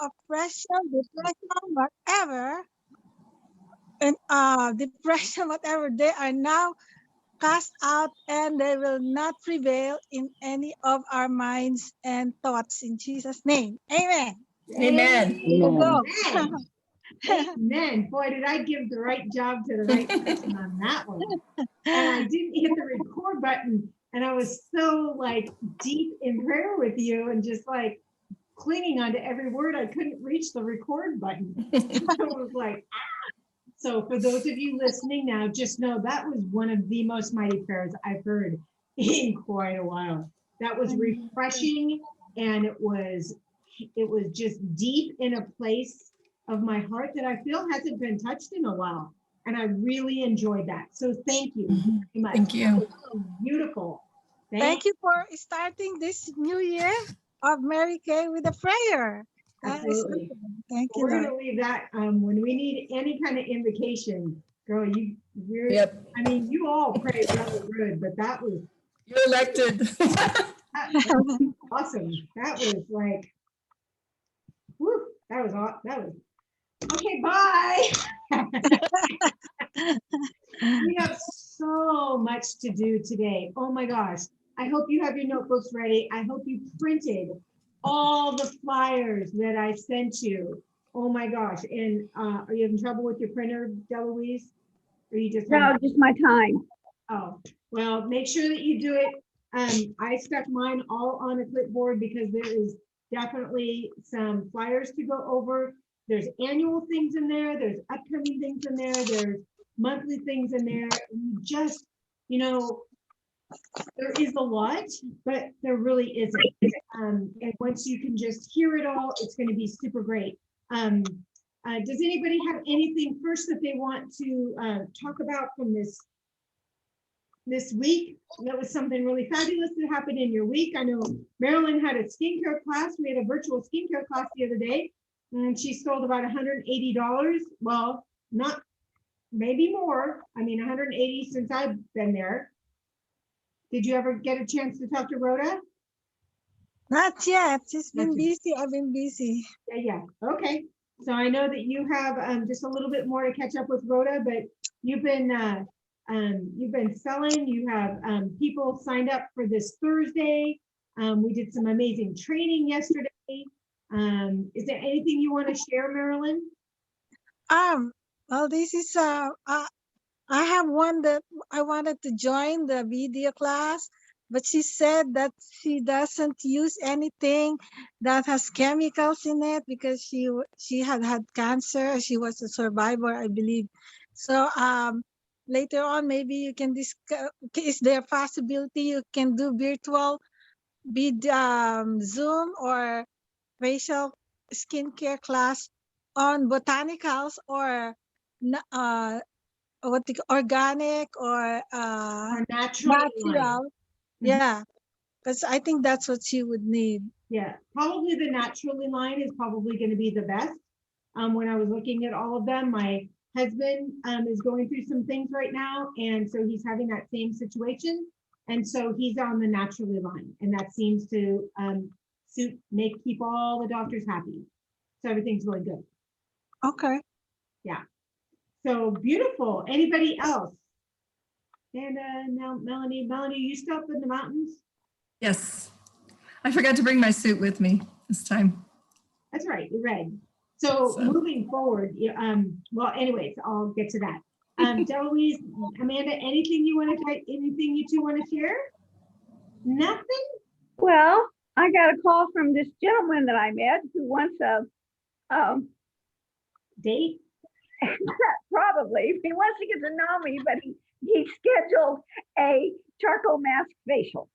oppression, depression, whatever, and depression, whatever, they are now cast out and they will not prevail in any of our minds and thoughts in Jesus' name. Amen. Amen. Go. Amen. Amen. Boy, did I give the right job to the right person on that one. And I didn't hit the record button. And I was so like deep in prayer with you and just like clinging onto every word. I couldn't reach the record button. So it was like, ah. So for those of you listening now, just know that was one of the most mighty prayers I've heard in quite a while. That was refreshing, and it was just deep in a place of my heart that I feel hasn't been touched in a while. And I really enjoyed that. So thank you very much. Thank you. Beautiful. Thank you for starting this new year of Mary Kay with a prayer. Absolutely. Thank you. We're Lord. going to leave that when we need any kind of invocation. Girl, Yep. I mean, you all pray really good, but that was You're elected. that was awesome. That was like, whew, that was okay, bye. We have so much to do today. Oh my gosh. I hope you have your notebooks ready. I hope you printed all the flyers that I sent you. Oh my gosh. And are you having trouble with your printer, Deloise? Or you just No, just my time. Oh, well, make sure that you do it. I stuck mine all on a clipboard because there is definitely some flyers to go over. There's annual things in there. There's upcoming things in there. There's monthly things in there. And just, you know, there is a lot, but there really isn't. And once you can just hear it all, it's going to be super great. Does anybody have anything first that they want to talk about from this week? That was something really fabulous that happened in your week. I know Marilyn had a skincare class. We had a virtual skincare class the other day, and she sold about $180. Well, not maybe more. I mean, 180 since I've been there. Did you ever get a chance to talk to Rhoda? Not yet. She's been busy. I've been busy. Yeah. Okay. So I know that you have just a little bit more to catch up with Rhoda, but you've been selling. You have people signed up for this Thursday. We did some amazing training yesterday. Is there anything you want to share, Marilyn? Well, this is I have one that I wanted to join the video class, but she said that she doesn't use anything that has chemicals in it because she had cancer. She was a survivor, I believe. So later on, maybe you can discuss. Is there a possibility you can do virtual, Zoom or facial skincare class on botanicals or organic or natural? Yeah, because I think that's what she would need. Yeah, probably the naturally line is probably going to be the best. When I was looking at all of them, my husband is going through some things right now, and so he's having that same situation, and so he's on the naturally line, and that seems to keep all the doctors happy. So everything's really good. Okay. Yeah. So beautiful. Anybody else? And now Melanie, you still up in the mountains? Yes. I forgot to bring my suit with me this time. That's right. You're ready. So moving forward, well, anyways, I'll get to that. Deloise, Amanda, anything you two want to share? Nothing? Well, I got a call from this gentleman that I met who wants a date. Probably. He wants to get to know me, but he scheduled a charcoal mask facial.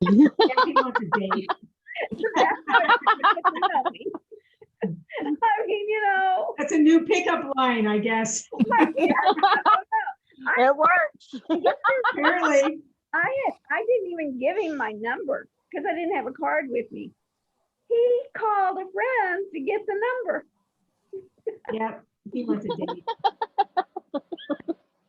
Yeah, he wants a date. I mean, you know. That's a new pickup line, I guess. It works. Apparently. I didn't even give him my number because I didn't have a card with me. He called a friend to get the number. Yep, he wants a date.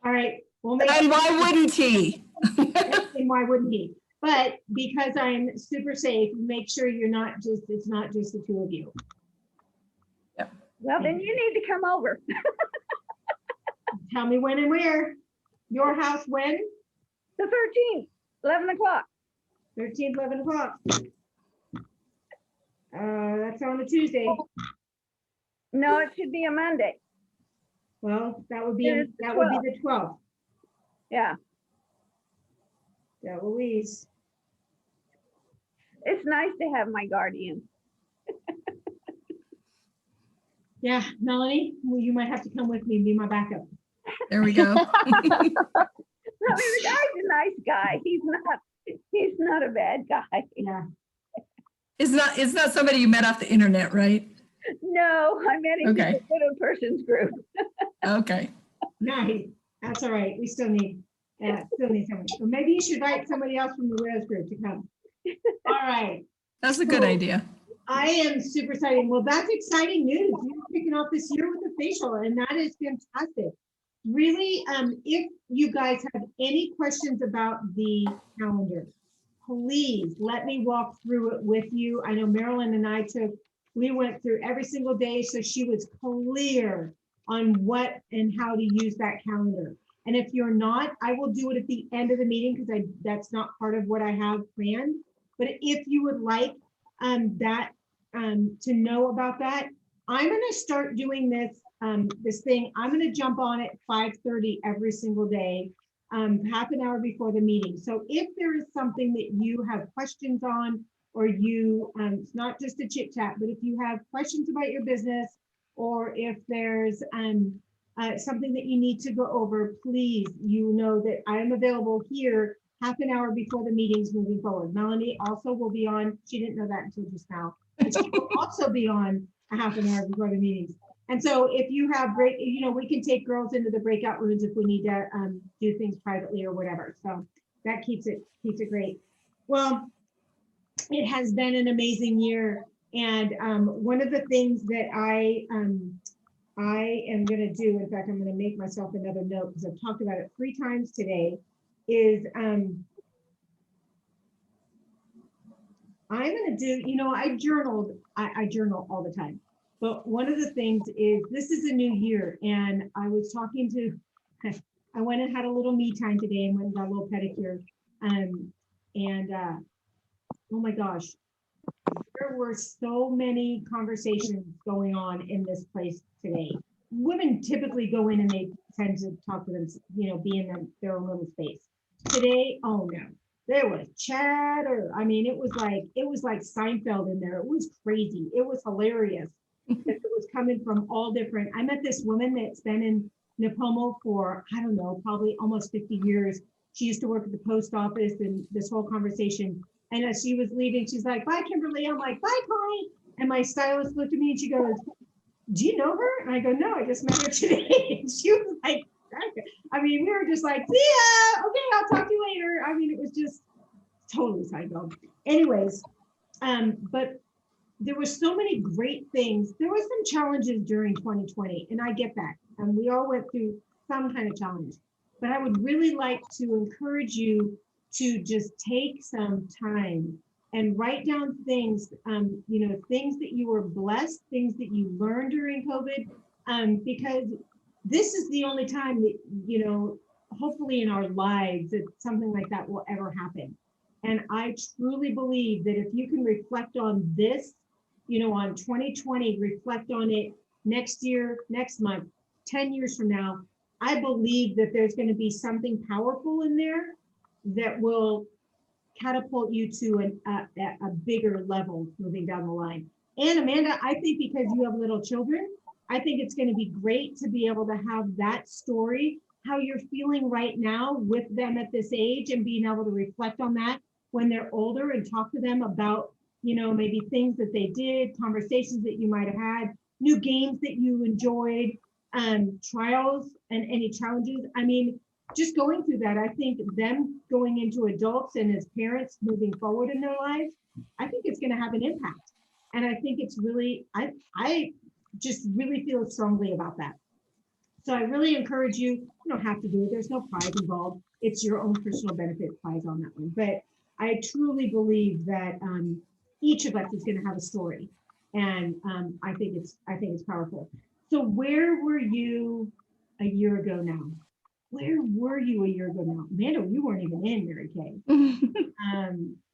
All right. Well, and why wouldn't he? And why wouldn't he? But because I'm super safe, make sure it's not just the two of you. Well, then you need to come over. Tell me when and where. Your house when? The 13th, 11 o'clock. 13th, 11 o'clock. That's on a Tuesday. No, it should be a Monday. Well, that would be It is the the 12th. Yeah, Yeah, Louise. it's nice to have my guardian. Yeah, Melanie, well, you might have to come with me and be my backup. There we go. I mean, the guy's a nice guy. He's not a bad guy. Yeah. It's not somebody you met off the internet, right? No, I met him Okay. in the widow person's group. Okay. Nice. That's all right. We still need someone. So maybe you should invite somebody else from the widows group to come. All right. That's a good idea. I am super excited. Well, that's exciting news. You're kicking off this year with a facial, and that is fantastic. Really, if you guys have any questions about the calendar, please let me walk through it with you. I know Marilyn and we went through every single day, so she was clear on what and how to use that calendar. And if you're not, I will do it at the end of the meeting because that's not part of what I have planned. But if you would like to know about that, I'm going to start doing this thing. I'm going to jump on at 5:30 every single day, half an hour before the meeting. So if there is something that you have questions on, or it's not just a chit chat, but if you have questions about your business, or if there's something that you need to go over, please, you know that I am available here half an hour before the meetings moving forward. Melanie also will be on. She didn't know that until just now. But she will also be on a half an hour before the meetings. And so if you have we can take girls into the breakout rooms if we need to do things privately or whatever. So that keeps it great. Well, it has been an amazing year. And one of the things that I am going to do, in fact, I'm going to make myself another note because I've talked about it 3 times today, is I'm going to do, I journal all the time. But one of the things is, this is a new year, and I was talking to, I went and had a little me time today and went and got a little pedicure. Oh my gosh, there were so many conversations going on in this place today. Women typically go in and they tend to talk to them, be in their own little space. Today, oh no, there was chatter. I mean, it was like Seinfeld in there. It was crazy. It was hilarious. It was coming from all different. I met this woman that's been in Nipomo for, I don't know, probably almost 50 years. She used to work at the post office, and this whole conversation. And as she was leaving, she's like, "Bye, Kimberly." I'm like, "Bye, Connie." And my stylist looked at me and she goes, "Do you know her?" And I go, "No, I just met her today." And she was like, I mean, we were just like, "See ya. Okay, I'll talk to you later." I mean, it was just totally psycho. Anyways, but there were so many great things. There were some challenges during 2020, and I get that. And we all went through some kind of challenge. But I would really like to encourage you to just take some time and write down things, things that you were blessed, things that you learned during COVID, because this is the only time that, hopefully in our lives, that something like that will ever happen. And I truly believe that if you can reflect on this, on 2020, reflect on it next year, next month, 10 years from now, I believe that there's going to be something powerful in there that will catapult you to a bigger level moving down the line. And Amanda, I think because you have little children, I think it's going to be great to be able to have that story, how you're feeling right now with them at this age, and being able to reflect on that when they're older and talk to them about, maybe things that they did, conversations that you might have had, new games that you enjoyed, trials and any challenges. I mean, just going through that, I think them going into adults and as parents moving forward in their lives, I think it's going to have an impact. And I think it's really, I just really feel strongly about that. So I really encourage you, you don't have to do it. There's no prize involved. It's your own personal benefit prize on that one. But I truly believe that each of us is going to have a story. And I think it's powerful. So where were you a year ago now? Where were you a year ago now? Amanda, you weren't even in Mary Kay.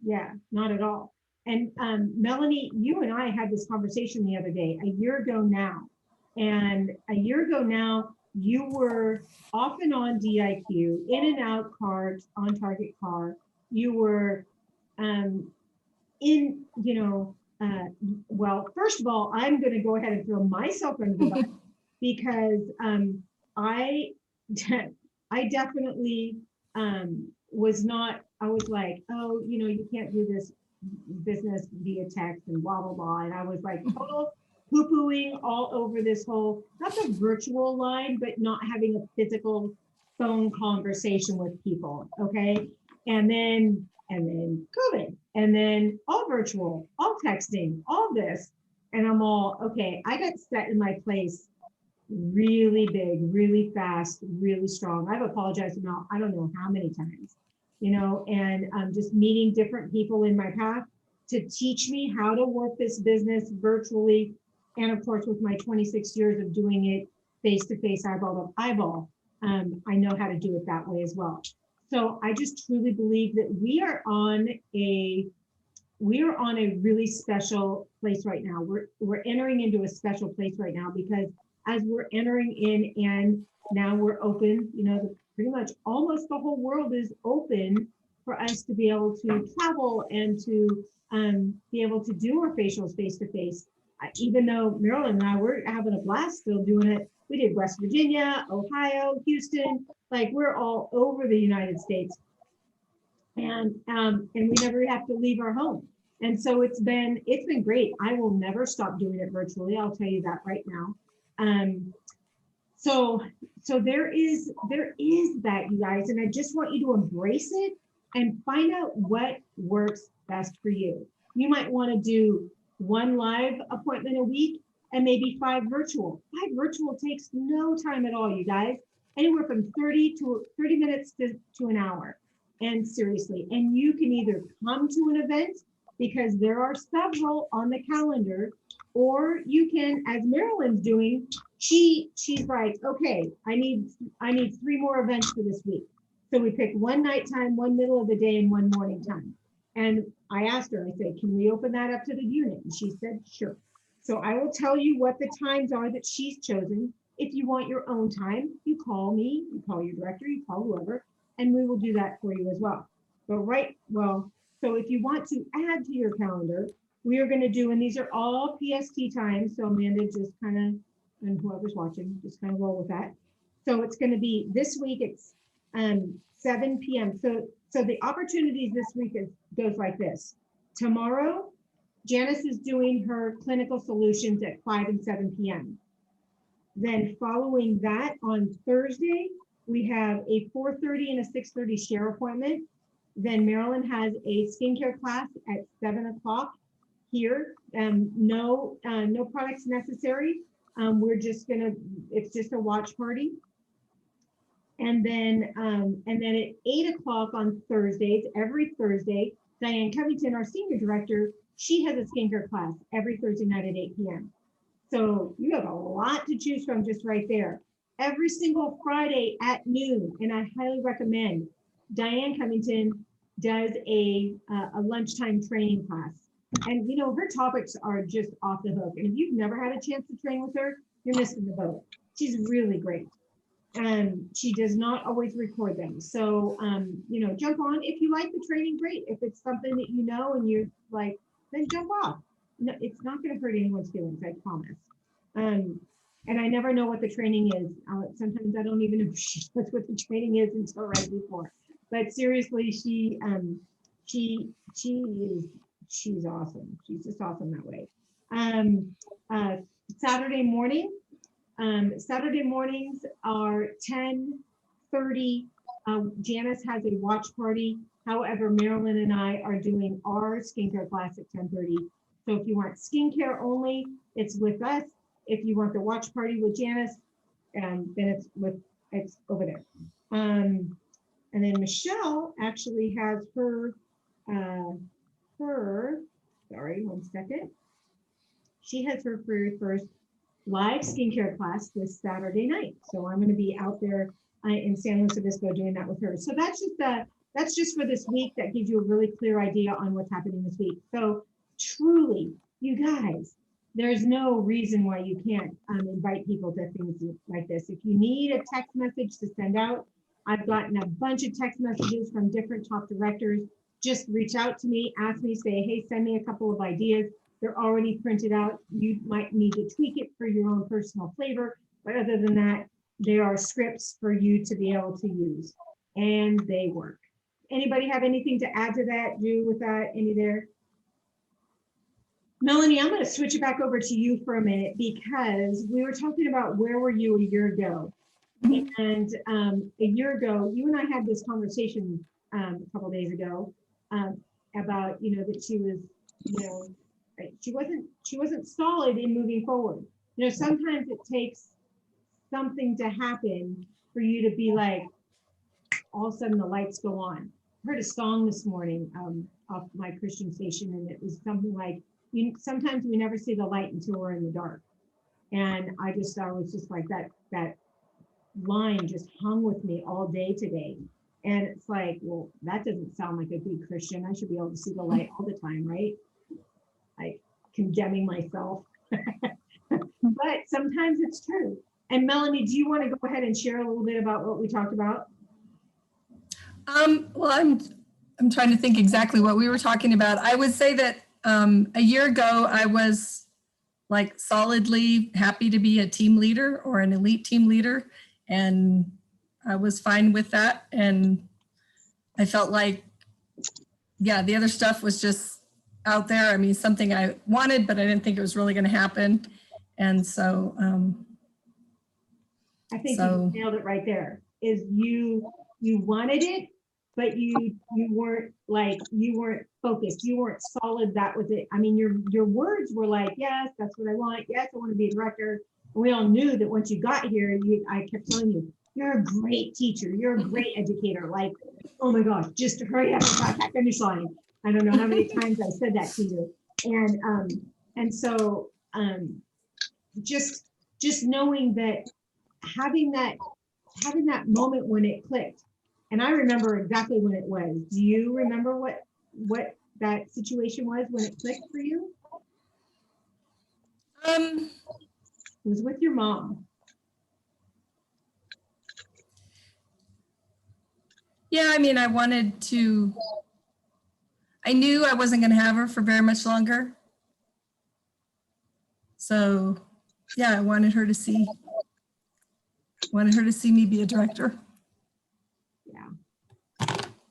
Yeah, not at all. And Melanie, you and I had this conversation the other day, a year ago now. And a year ago now, you were off and on DIQ, in and out cars, on target car. You were in, well, first of all, I'm going to go ahead and throw myself under the bus because I, I definitely was not, I was like, oh, you can't do this business via text and blah, blah, blah. And I was like total poo-pooing all over this whole, not the virtual line, but not having a physical phone conversation with people. Okay. And then COVID, and then all virtual, all texting, all this. And I'm all, okay, I got set in my place really big, really fast, really strong. I've apologized about, I don't know how many times, and just meeting different people in my path to teach me how to work this business virtually. And of course, with my 26 years of doing it face-to-face, eyeball to eyeball, I know how to do it that way as well. So I just truly believe that we are on a really special place right now. We're entering into a special place right now because as we're entering in and now we're open, pretty much almost the whole world is open for us to be able to travel and to be able to do our facials face to face. Even though Marilyn and I were having a blast still doing it, we did West Virginia, Ohio, Houston, like we're all over the United States. And we never have to leave our home. And so it's been great. I will never stop doing it virtually. I'll tell you that right now. So there is that, you guys, and I just want you to embrace it and find out what works best for you. You might want to do one live appointment a week and maybe 5 virtual. 5 virtual takes no time at all, you guys. Anywhere from 30 minutes to an hour. And seriously, and you can either come to an event because there are several on the calendar, or you can, as Marilyn's doing, she's like, okay, I need 3 more events for this week. So we picked one nighttime, one middle of the day, and one morning time. And I asked her, I said, can we open that up to the unit? And she said, sure. So I will tell you what the times are that she's chosen. If you want your own time, you call me, you call your director, you call whoever, and we will do that for you as well. But so if you want to add to your calendar, we are going to do, and these are all PST times. So Amanda, just kind of, and whoever's watching, just kind of roll with that. So it's going to be this week, it's 7 p.m. So the opportunities this week goes like this. Tomorrow, Janice is doing her clinical solutions at 5 and 7 p.m. Then following that on Thursday, we have a 4:30 and a 6:30 share appointment. Then Marilyn has a skincare class at 7 o'clock here. No products necessary. It's just a watch party. And then at 8 o'clock on Thursdays, every Thursday, Diane Covington, our senior director, she has a skincare class every Thursday night at 8 p.m. So you have a lot to choose from just right there. Every single Friday at noon, and I highly recommend, Diane Covington does a lunchtime training class. And her topics are just off the hook. And if you've never had a chance to train with her, you're missing the boat. She's really great. And she does not always record them. So, jump on. If you like the training, great. If it's something that you know and you're like, then jump off. No, it's not going to hurt anyone's feelings, I promise. And I never know what the training is. Sometimes I don't even know if she knows what the training is until right before. But seriously, she's awesome. She's just awesome that way. Saturday mornings are 10:30. Janice has a watch party. However, Marilyn and I are doing our skincare class at 10:30. So if you want skincare only, it's with us. If you want the watch party with Janice, then it's over there. And then Michelle actually has her, sorry, one second. she has her very first live skincare class this Saturday night. So I'm going to be out there in San Luis Obispo doing that with her. So that's just for this week. That gives you a really clear idea on what's happening this week. So truly, you guys, there's no reason why you can't invite people to things like this. If you need a text message to send out, I've gotten a bunch of text messages from different top directors. Just reach out to me, ask me, say, hey, send me a couple of ideas. They're already printed out. You might need to tweak it for your own personal flavor. But other than that, there are scripts for you to be able to use, and they work. Anybody have anything to add to that? Do with that? Any there? Melanie, I'm going to switch it back over to you for a minute because we were talking about where were you a year ago. And a year ago, you and I had this conversation a couple days ago about, that she was, she wasn't solid in moving forward. Sometimes it takes something to happen for you to be like, all of a sudden the lights go on. I heard a song this morning off my Christian station, and it was something like, sometimes we never see the light until we're in the dark. And I was just like that line just hung with me all day today. And it's like, well, that doesn't sound like a good Christian. I should be able to see the light all the time, right? Like condemning myself. But sometimes it's true. And Melanie, do you want to go ahead and share a little bit about what we talked about? Well, I'm trying to think exactly what we were talking about. I would say that a year ago, I was like solidly happy to be a team leader or an elite team leader. And I was fine with that. And I felt like, yeah, the other stuff was just out there. I mean, something I wanted, but I didn't think it was really going to happen. And so I think you nailed it right there. Is you wanted it, but you weren't focused. You weren't solid. That was it. I mean, your words were like, yes, that's what I want. Yes, I want to be a director. And we all knew that once you got here, I kept telling you, you're a great teacher. You're a great educator. Like, oh my gosh, just hurry up and cross that finish line. I don't know how many times I said that to you. And so just knowing that having that moment when it clicked. And I remember exactly when it was. Do you remember what that situation was when it clicked for you? It was with your mom. Yeah, I mean, I knew I wasn't going to have her for very much longer. So yeah, I wanted her to see me be a director. Yeah.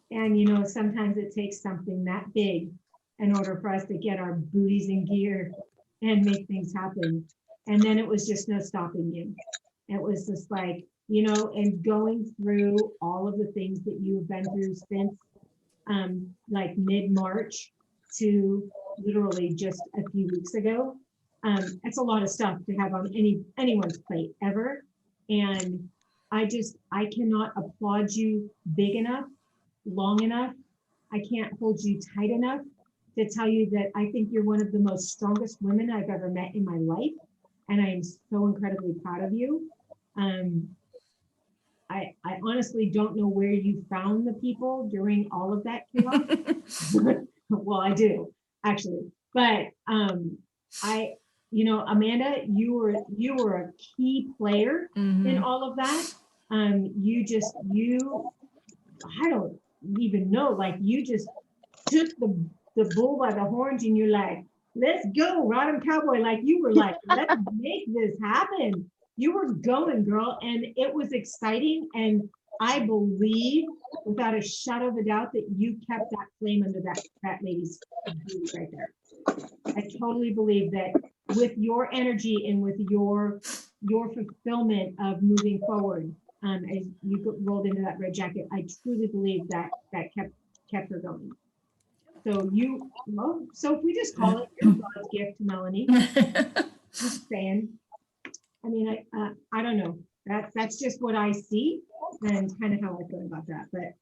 And sometimes it takes something that big in order for us to get our booties in gear and make things happen. And then it was just no stopping you. It was just like, and going through all of the things that you've been through since like mid-March to literally just a few weeks ago. It's a lot of stuff to have on anyone's plate ever. And I cannot applaud you big enough, long enough. I can't hold you tight enough to tell you that I think you're one of the most strongest women I've ever met in my life. And I am so incredibly proud of you. I honestly don't know where you found the people during all of that chaos. Well, I do actually, but Amanda, you were a key player in all of that. I don't even know, like you just took the bull by the horns and you're like, let's go, ride 'em cowboy. Like you were like, let's make this happen. You were going, girl, and it was exciting. And I believe, without a shadow of a doubt, that you kept that flame under that lady's booty right there. I totally believe that with your energy and with your fulfillment of moving forward, as you rolled into that red jacket, I truly believe that kept her going. So so if we just call it your God's gift to Melanie, just saying. I mean, I don't know. That's just what I see and kind of how I feel about that. But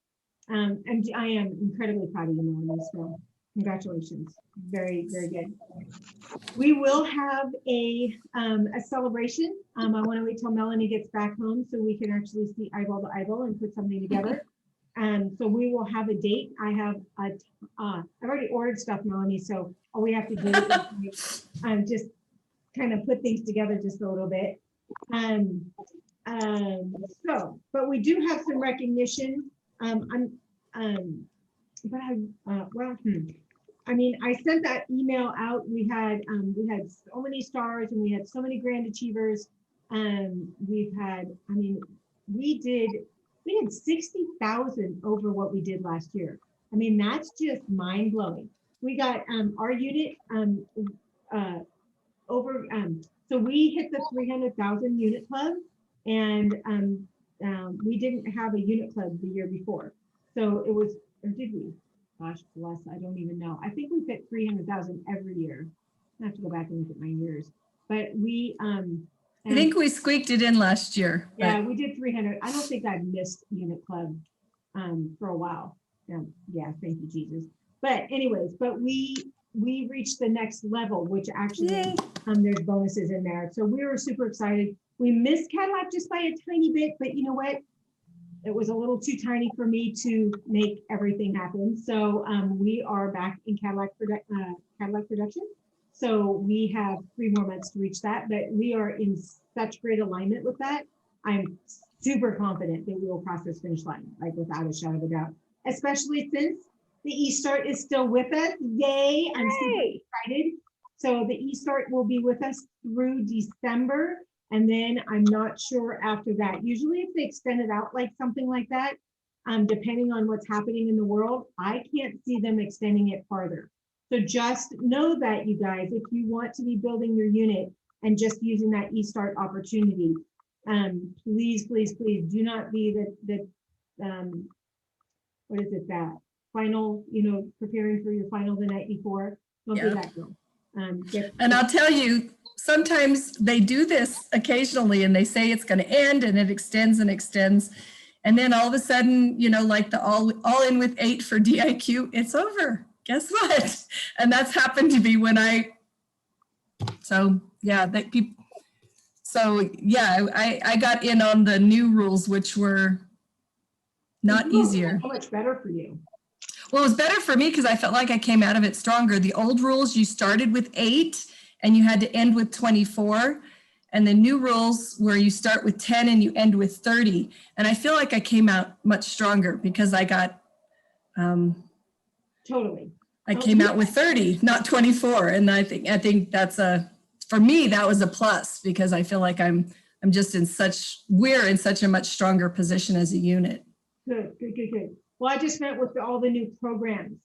and I am incredibly proud of you, Melanie. So Congratulations. Very, very good. We will have a celebration. I want to wait till Melanie gets back home so we can actually see eyeball to eyeball and put something together. So we will have a date. I've already ordered stuff, Melanie. So all we have to do is just kind of put things together just a little bit. But we do have some recognition. I mean, I sent that email out. We had so many stars and we had so many grand achievers. We've had, I mean, we had 60,000 over what we did last year. I mean, that's just mind blowing. We got our unit over, so we hit the 300,000 unit club, and we didn't have a unit club the year before. So it was, or did we? Gosh bless, I don't even know. I think we hit 300,000 every year. I have to go back and look at my years. But we, I think we squeaked it in last year. Yeah, we did 300. I don't think I've missed unit club for a while. Yeah, thank you, Jesus. But anyways, but we reached the next level, which actually there's bonuses in there. So we were super excited. We missed Cadillac just by a tiny bit, but you know what? It was a little too tiny for me to make everything happen. So we are back in Cadillac production. So we have 3 more months to reach that, but we are in such great alignment with that. I'm super confident that we will cross this finish line, like without a shadow of a doubt, especially since the eStart is still with us. Yay, I'm super excited. So the eStart will be with us through December. And then I'm not sure after that. Usually if they extend it out like something like that, depending on what's happening in the world, I can't see them extending it farther. So just know that, you guys, if you want to be building your unit and just using that eStart opportunity, please, please, please do not be the what is it, that final, preparing for your final the night before. Don't be that girl. And I'll tell you, sometimes they do this occasionally and they say it's going to end and it extends and extends. And then all of a sudden, like the all in with 8 for DIQ, it's over. Guess what? And that's happened to be when I got in on the new rules, which were not easier. So much better for you. Well, it was better for me because I felt like I came out of it stronger. The old rules, you started with 8 and you had to end with 24. And the new rules where you start with 10 and you end with 30. And I feel like I came out much stronger because I got, totally. I came out with 30, not 24. And I think that's for me, that was a plus because I feel like we're in such a much stronger position as a unit. Good. Well, I just meant with all the new programs.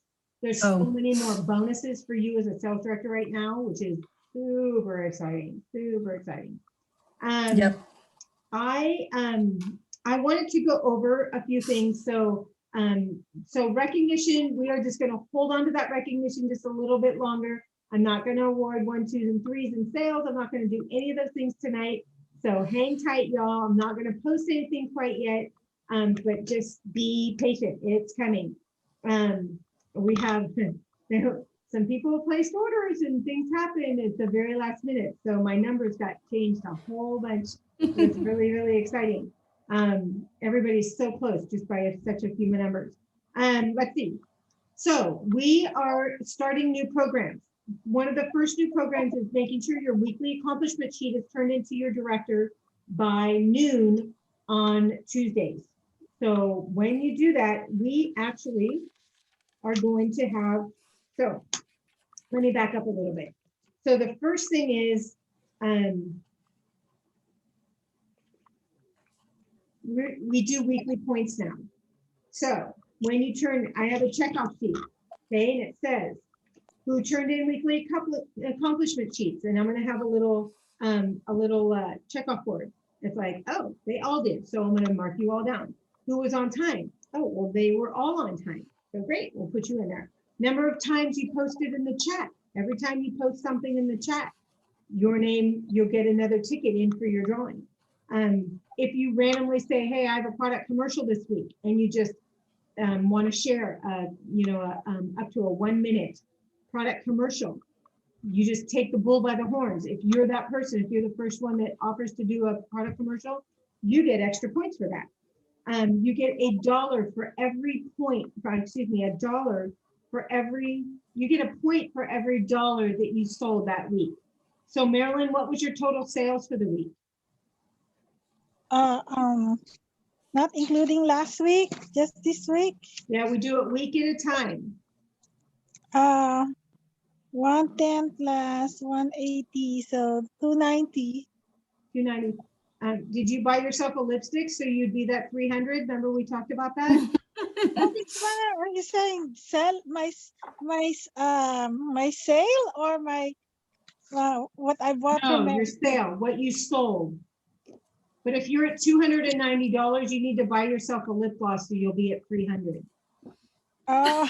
There's so many more bonuses for you as a sales director right now, which is super exciting. Yep. I wanted to go over a few things. So recognition, we are just going to hold on to that recognition just a little bit longer. I'm not going to award 1s, 2s, and 3s in sales. I'm not going to do any of those things tonight. So hang tight, y'all. I'm not going to post anything quite yet, but just be patient. It's coming. We have some people have placed orders and things happen at the very last minute. So my numbers got changed a whole bunch. It's really, really exciting. Everybody's so close just by such a few numbers. Let's see. So we are starting new programs. One of the first new programs is making sure your weekly accomplishment sheet is turned into your director by noon on Tuesdays. So when you do that, we actually are going to have, so let me back up a little bit. So the first thing is, we do weekly points now. So when you turn, I have a checkoff sheet, okay, and it says who turned in weekly accomplishment sheets, and I'm going to have a little checkoff board. It's like, oh, they all did, so I'm going to mark you all down. Who was on time? Oh, well, they were all on time. So great, we'll put you in there. Number of times you posted in the chat. Every time you post something in the chat, your name, you'll get another ticket in for your drawing. If you randomly say, hey, I have a product commercial this week, and you just want to share, up to a 1-minute product commercial, you just take the bull by the horns. If you're that person, if you're the first one that offers to do a product commercial, you get extra points for that. You get $1 for every point, a dollar for every, you get a point for every dollar that you sold that week. So Marilyn, what was your total sales for the week? Not including last week, just this week. Yeah, we do it week at a time. 110 plus 180, so 290. 290. Did you buy yourself a lipstick so you'd be that 300? Remember we talked about that? Are you saying sell my sale or my what I bought from No, your sale, what you sold. But if you're at $290, you need to buy yourself a lip gloss so you'll be at 300. Oh,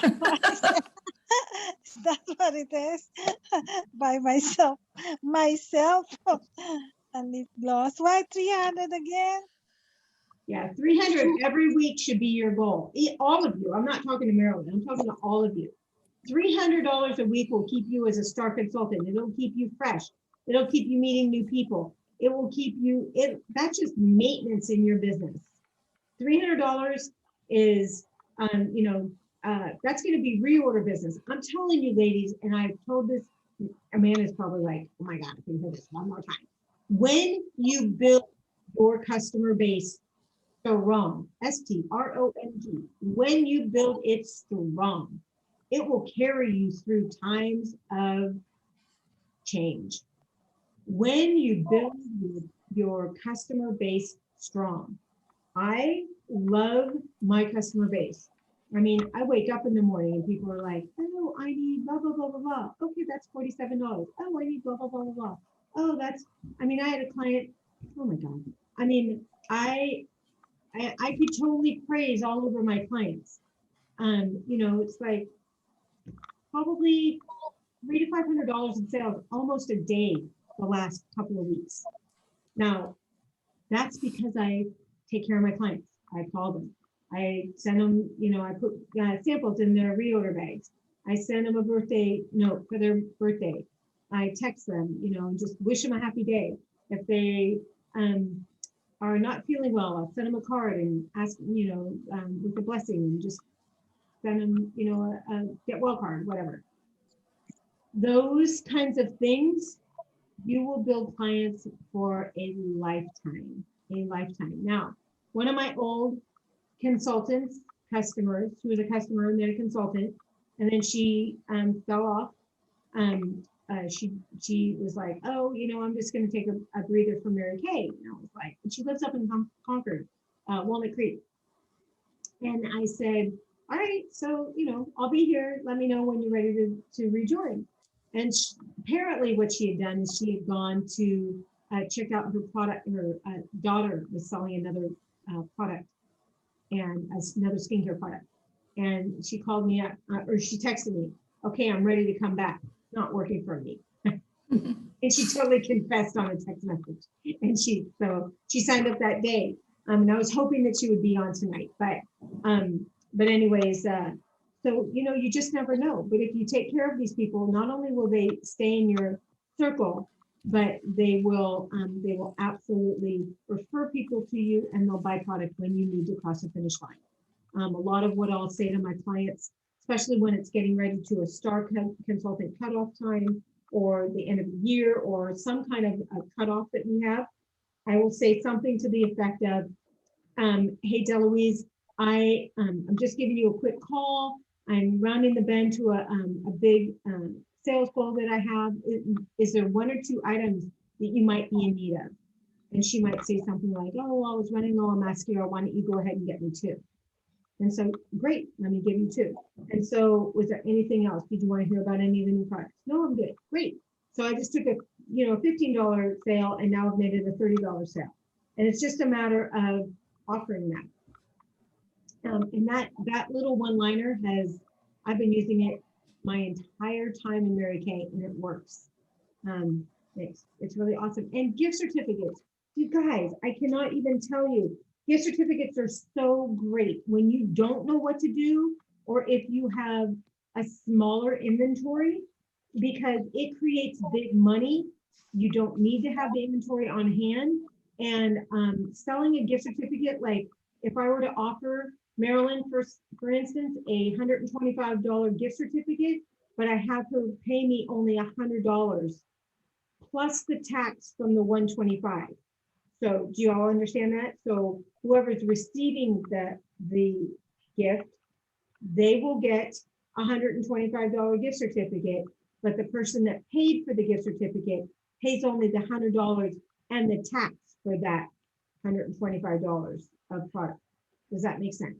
that's what it is. By myself, a lip gloss. Why 300 again? Yeah, 300 every week should be your goal. All of you. I'm not talking to Marilyn. I'm talking to all of you. $300 a week will keep you as a star consultant. It'll keep you fresh. It'll keep you meeting new people. It will keep you, that's just maintenance in your business. $300 is, that's going to be reorder business. I'm telling you, ladies, and I've told this, Amanda's probably like, oh my God, I can hear this one more time. When you build your customer base strong, S-T-R-O-N-G, when you build it strong, it will carry you through times of change. When you build your customer base strong, I love my customer base. I mean, I wake up in the morning and people are like, oh, I need blah, blah, blah, blah, blah. Okay, that's $47. Oh, I need blah, blah, blah, blah, blah. Oh, that's, I mean, I had a client, oh my God. I mean, I could totally praise all over my clients. It's like probably $300 to $500 in sales almost a day the last couple of weeks. Now, that's because I take care of my clients. I call them. I send them, I put samples in their reorder bags. I send them a birthday note for their birthday. I text them, just wish them a happy day. If they are not feeling well, I'll send them a card and ask, with a blessing, and just send them, a get well card, whatever. Those kinds of things, you will build clients for a lifetime, Now, one of my old customers, who was a customer and then a consultant, and then she fell off. She was like, oh, I'm just going to take a breather from Mary Kay. And I was like, and she lives up in Concord, Walnut Creek. And I said, all right, so, I'll be here. Let me know when you're ready to rejoin. And apparently what she had done is she had gone to check out her product. Her daughter was selling another product, and another skincare product. And she called me up, or she texted me, okay, I'm ready to come back. Not working for me. And she totally confessed on a text message. And she signed up that day. And I was hoping that she would be on tonight, but anyways, so, you just never know. But if you take care of these people, not only will they stay in your circle, but they will absolutely refer people to you, and they'll buy product when you need to cross the finish line. A lot of what I'll say to my clients, especially when it's getting ready to a star consultant cutoff time, or the end of the year, or some kind of a cutoff that we have, I will say something to the effect of, hey, Deloise, I'm just giving you a quick call. I'm rounding the bend to a big sales goal that I have. Is there one or two items that you might be in need of? And she might say something like, oh, I was running low on mascara. Why don't you go ahead and get me two? And so, great, let me give you two. And so, was there anything else? Did you want to hear about any of the new products? No, I'm good. Great. So I just took a $15 sale, and now I've made it a $30 sale. And it's just a matter of offering that. And that little one-liner I've been using it my entire time in Mary Kay, and it works. It's really awesome. And gift certificates, you guys, I cannot even tell you, gift certificates are so great when you don't know what to do, or if you have a smaller inventory, because it creates big money. You don't need to have the inventory on hand. And selling a gift certificate, like if I were to offer Marilyn, for instance, a $125 gift certificate, but I have her pay me only $100 plus the tax from the 125. So do you all understand that? So whoever's receiving the gift, they will get a $125 gift certificate, but the person that paid for the gift certificate pays only the $100 and the tax for that $125 of product. Does that make sense?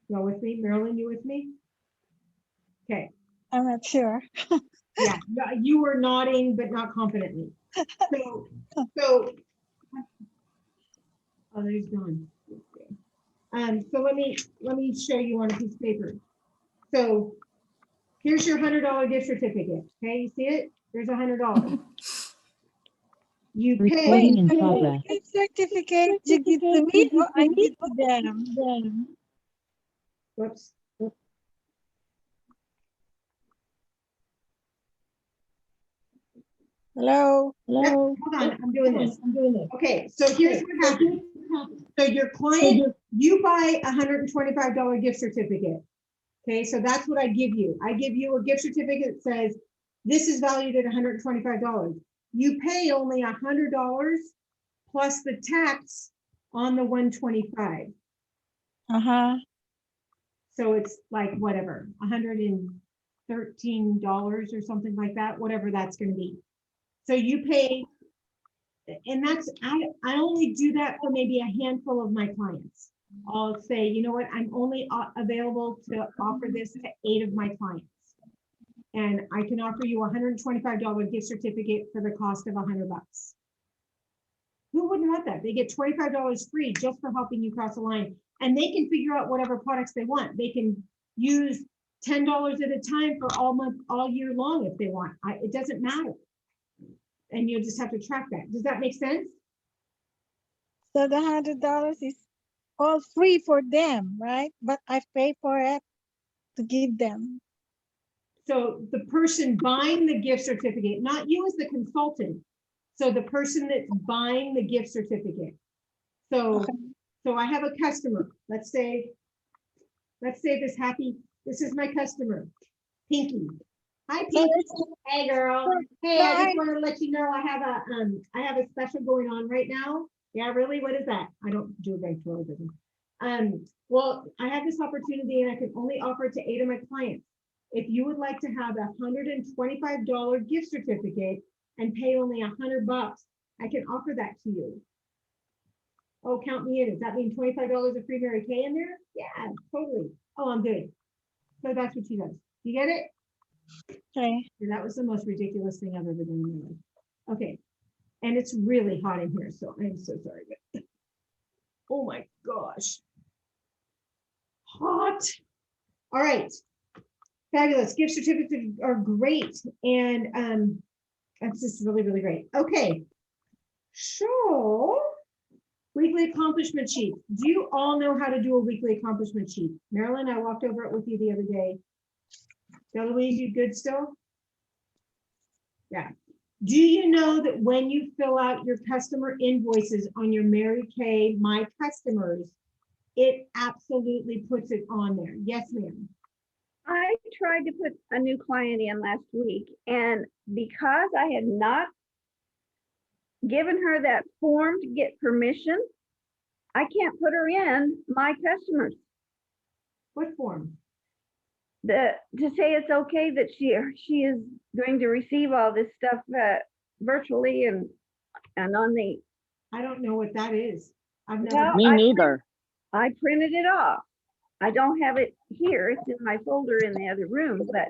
Y'all with me? Marilyn, you with me? Okay. I'm not sure. Yeah, you were nodding, but not confidently. So, oh, there's gone. So let me show you on a piece of paper. So here's your $100 gift certificate. Okay, you see it? There's $100. You pay. Wait, in progress. gift certificate you give to me or I give to them? Whoops. Hello? Yep, hold on, I'm doing this. Okay, so here's what happens. So your client, you buy a $125 gift certificate. Okay, so that's what I give you. I give you a gift certificate that says, this is valued at $125. You pay only $100 plus the tax on the 125. Uh-huh. So it's like whatever, $113 or something like that, whatever that's gonna be. So you pay, and that's, I only do that for maybe a handful of my clients. I'll say, you know what, I'm only available to offer this to 8 of my clients. And I can offer you a $125 gift certificate for the cost of $100. Who wouldn't want that? They get $25 free just for helping you cross the line. And they can figure out whatever products they want. They can use $10 at a time for all year long if they want. It doesn't matter. And you'll just have to track that. Does that make sense? So the $100 is all free for them, right? But I pay for it to give them. So the person buying the gift certificate, not you as the consultant. So the person that's buying the gift certificate. So, Okay. so I have a customer, let's say this is my customer, Pinky. Hi, Pinky. Hey, girl. Hey, I just wanted to let you know I have a special going on right now. Yeah, really? What is that? I don't do a bank business. Well, I have this opportunity and I can only offer it to 8 of my clients. If you would like to have a $125 gift certificate and pay only $100, I can offer that to you. Oh, count me in. Does that mean $25 of free Mary Kay in there? Yeah, totally. Oh, I'm good. So that's what she does. You get it? Okay. That was the most ridiculous thing I've ever done in my life. Okay. And it's really hot in here, so I'm so sorry. But oh my gosh. Hot. All right. Fabulous. Gift certificates are great. And that's just really, really great. Okay. So weekly accomplishment sheet. Do you all know how to do a weekly accomplishment sheet? Marilyn, I walked over it with you the other day. Deloise, you good still? Yeah. Do you know that when you fill out your customer invoices on your Mary Kay My Customers, it absolutely puts it on there? Yes, ma'am. I tried to put a new client in last week, and because I had not given her that form to get permission, I can't put her in My Customers. What form? To say it's okay that she is going to receive all this stuff virtually and on the. I don't know what that is. I've never. Well, Me neither. I printed it off. I don't have it here. It's in my folder in the other room, but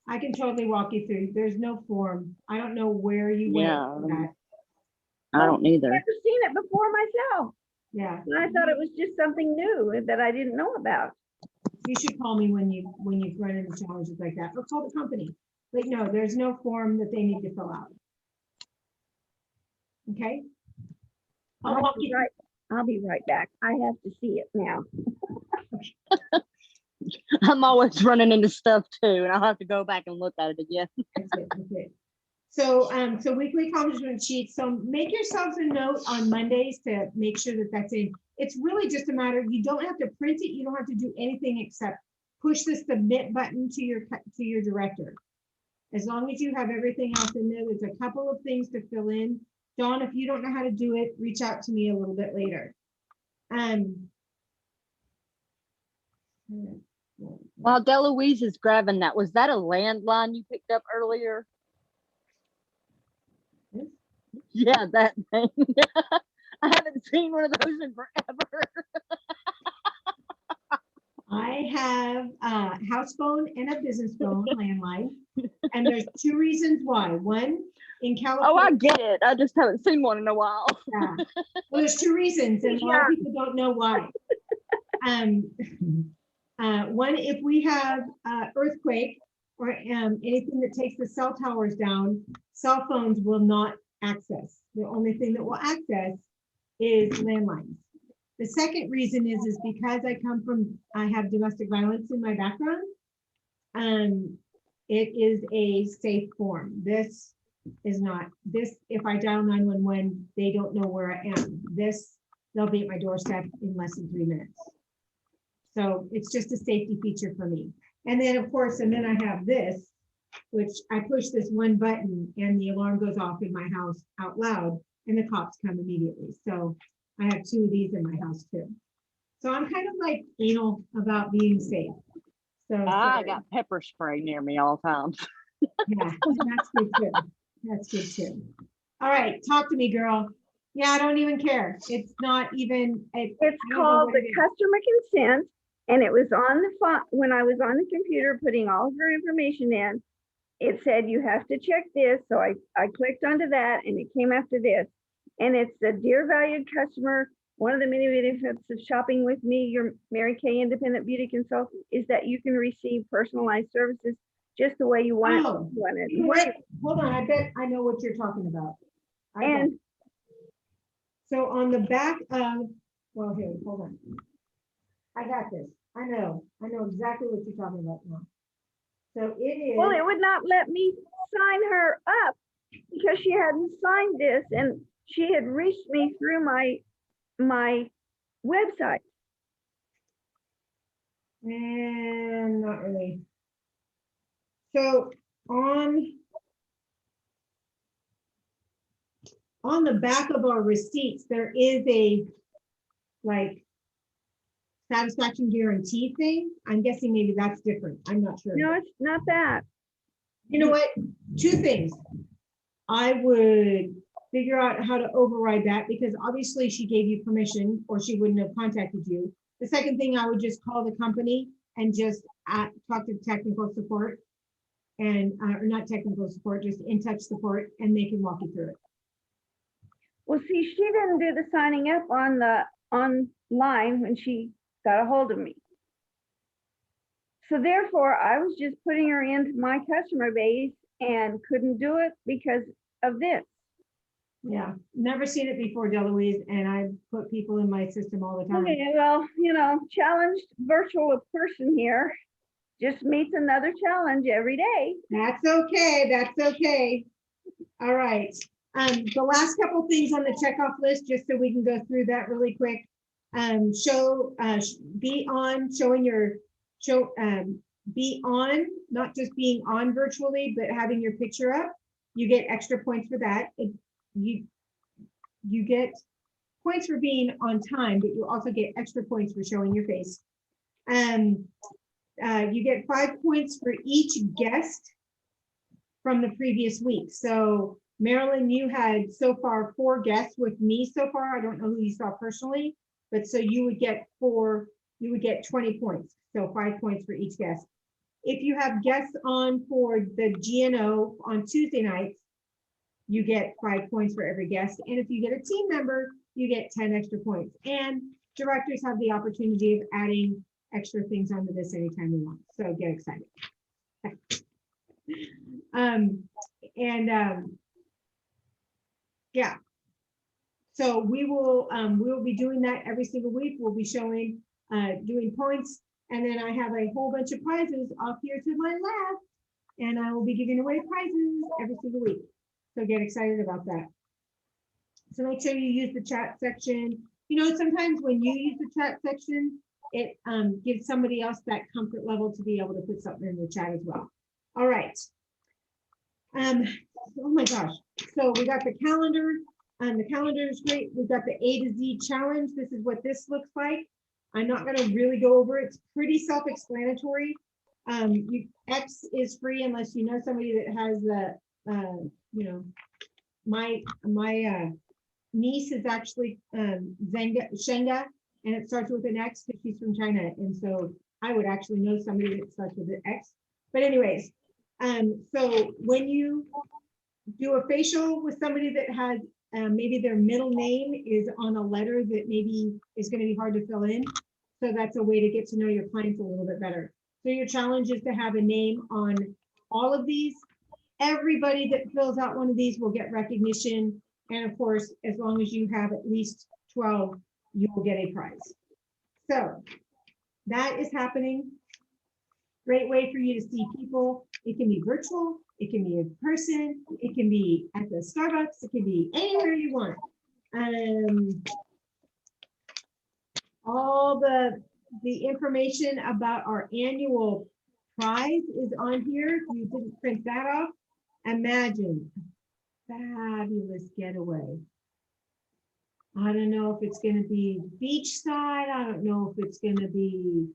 I can totally walk you through. There's no form. I don't know where you went Yeah. for that. I don't I've either. never seen it before myself. Yeah, And I thought it was just something new that I didn't know about. you should call me when you run into challenges like that, or call the company. But no, there's no form that they need to fill out. Okay. I'll walk you. Right. I'll be right back. I have to see it now. I'm always running into stuff too, and I'll have to go back and look at it again. That's it, that's it. So, so weekly accomplishment sheets. So make yourselves a note on Mondays to make sure that that's in. It's really just a matter, you don't have to print it. You don't have to do anything except push the submit button to your director. As long as you have everything else in there, there's a couple of things to fill in. Dawn, if you don't know how to do it, reach out to me a little bit later. While Deloise is grabbing that, was that a landline you picked up earlier? Yeah, that thing. I haven't seen one of those in forever. I have a house phone and a business phone landline, and there's two reasons why. One, in California. Oh, I get it. I just haven't seen one in a while. Yeah. Well, there's two reasons, and a lot of people don't know why. One, if we have earthquake or anything that takes the cell towers down, cell phones will not access. The only thing that will access is landlines. The second reason is because I have domestic violence in my background. It is a safe form. This is not. This, if I dial 911, they don't know where I am. This, they'll be at my doorstep in less than 3 minutes. So it's just a safety feature for me. And then of course, and then I have this, which I push this one button and the alarm goes off in my house out loud and the cops come immediately. So I have two of these in my house too. So I'm kind of like anal about being safe. So I got pepper spray near me all the time. yeah, that's good too. That's good too. All right, talk to me, girl. Yeah, I don't even care. It's not even. It's called the customer consent, and it was on the phone when I was on the computer putting all of her information in. It said you have to check this, so I clicked onto that, and it came after this. And it's the dear valued customer. One of the many benefits of shopping with me, your Mary Kay Independent Beauty Consultant, is that you can receive personalized services just the way you want it. Wait, hold on. I bet I know what you're talking about. And so on the back of, well, here, hold on. I got this. I know exactly what you're talking about now. So it is. Well, it would not let me sign her up because she hadn't signed this, and she had reached me through my website. And not really. So on the back of our receipts, there is a like satisfaction guarantee thing. I'm guessing maybe that's different. I'm not sure. No, it's not that. You know what? Two things. I would figure out how to override that because obviously she gave you permission or she wouldn't have contacted you. The second thing, I would just call the company and just talk to technical support and or not technical support, just in touch support, and they can walk you through it. Well, see, she didn't do the signing up on the online when she got a hold of me. So therefore, I was just putting her into my customer base and couldn't do it because of this. Yeah, never seen it before, Deloise, and I put people in my system all the time. Okay, well, challenged virtual person here just meets another challenge every day. That's okay. That's okay. All right. The last couple things on the checkoff list, just so we can go through that really quick. Be on, not just being on virtually, but having your picture up. You get extra points for that. You get points for being on time, but you also get extra points for showing your face. You get 5 points for each guest from the previous week. So Marilyn, you had so far 4 guests with me so far. I don't know who you saw personally, but so you would get 20 points. So 5 points for each guest. If you have guests on for the GNO on Tuesday nights, you get 5 points for every guest. And if you get a team member, you get 10 extra points. And directors have the opportunity of adding extra things onto this anytime they want. So get excited. Yeah. So we will be doing that every single week. We'll be showing, doing points. And then I have a whole bunch of prizes off here to my left. And I will be giving away prizes every single week. So get excited about that. So make sure you use the chat section. You know, sometimes when you use the chat section, it gives somebody else that comfort level to be able to put something in the chat as well. All right. Oh my gosh. So we got the calendar. The calendar is great. We've got the A to Z challenge. This is what this looks like. I'm not going to really go over it. It's pretty self-explanatory. X is free unless you know somebody that has the, you know, my niece is actually Shenga, and it starts with an X because she's from China. And so I would actually know somebody that starts with an X. But anyways, so when you do a facial with somebody that has maybe their middle name is on a letter that maybe is going to be hard to fill in. So that's a way to get to know your clients a little bit better. So your challenge is to have a name on all of these. Everybody that fills out one of these will get recognition. And of course, as long as you have at least 12, you will get a prize. So that is happening. Great way for you to see people. It can be virtual, it can be in person, it can be at the Starbucks, it can be anywhere you want. All the information about our annual prize is on here. If you didn't print that off, imagine fabulous getaway. I don't know if it's going to be beachside. I don't know if it's going to be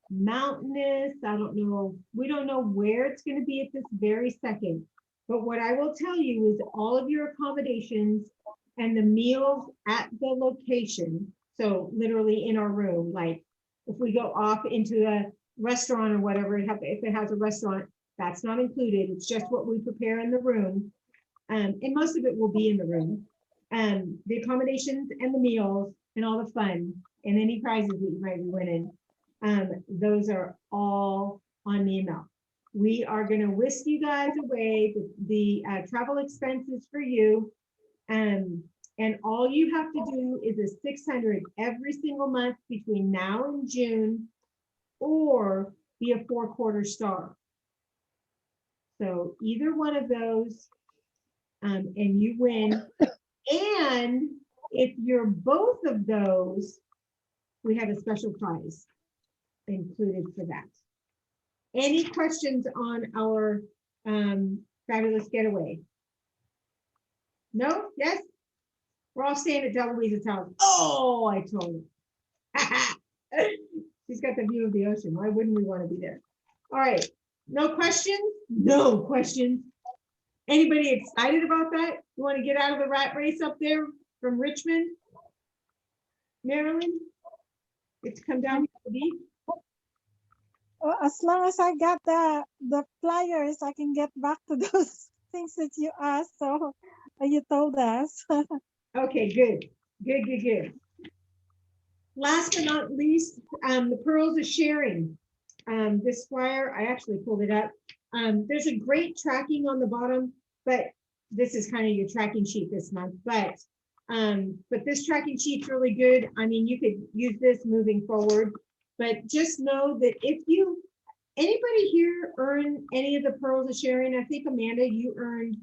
mountainous. I don't know. We don't know where it's going to be at this very second. But what I will tell you is all of your accommodations and the meals at the location. So literally in our room, like if we go off into a restaurant or whatever, if it has a restaurant, that's not included. It's just what we prepare in the room. And most of it will be in the room. The accommodations and the meals and all the fun and any prizes that you might be winning. Those are all on the email. We are going to whisk you guys away. The travel expenses for you. And all you have to do is a 600 every single month between now and June, or be a 4-quarter star. So either one of those, and you win. And if you're both of those, we have a special prize included for that. Any questions on our fabulous getaway? No? Yes? We're all staying at Delouise's house. Oh, I told her. She's got the view of the ocean. Why wouldn't we want to be there? All right. No questions? No questions. Anybody excited about that? You want to get out of the rat race up there from Richmond, Maryland? It's come down to the beach. Well, as long as I got the flyers, I can get back to those things that you asked. So you told us. Okay, good. Good. Last but not least, the pearls of sharing. This flyer, I actually pulled it up. There's a great tracking on the bottom, but this is kind of your tracking sheet this month. But this tracking sheet's really good. I mean, you could use this moving forward, but just know that if anybody here earn any of the pearls of sharing, I think Amanda, did you earn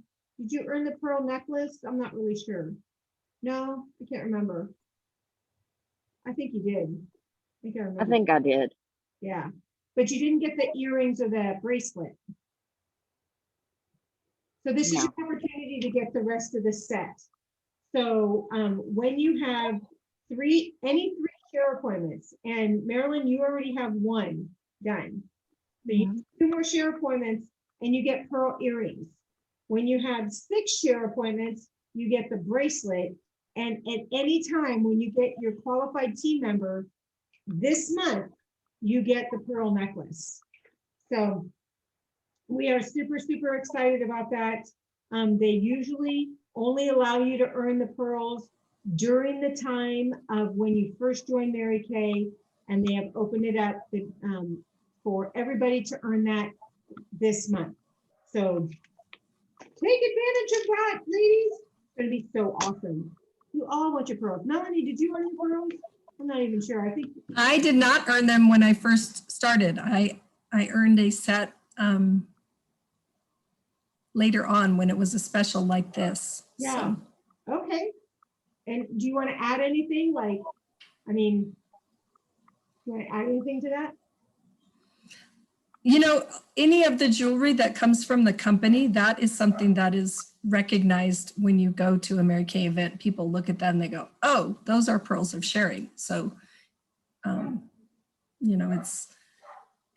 the pearl necklace? I'm not really sure. No, I can't remember. I think you did. I think I did. Yeah, but you didn't get the earrings or the bracelet. So this is your opportunity to get the rest of the set. So when you have any three share appointments, and Marilyn, you already have one done. So you have 2 more share appointments and you get pearl earrings. When you have 6 share appointments, you get the bracelet. And at any time when you get your qualified team member this month, you get the pearl necklace. So we are super, super excited about that. They usually only allow you to earn the pearls during the time of when you first join Mary Kay, and they have opened it up for everybody to earn that this month. So take advantage of that, ladies. It's going to be so awesome. You all want your pearls. Melanie, did you earn your pearls? I'm not even sure. I think, I did not earn them when I first started. I earned a set later on when it was a special like this. yeah. So. Okay. And do you want to add anything? Like, I mean, do you want to add anything to that? You know, any of the jewelry that comes from the company, that is something that is recognized when you go to a Mary Kay event. People look at that and they go, oh, those are pearls of sharing. So, you know, it's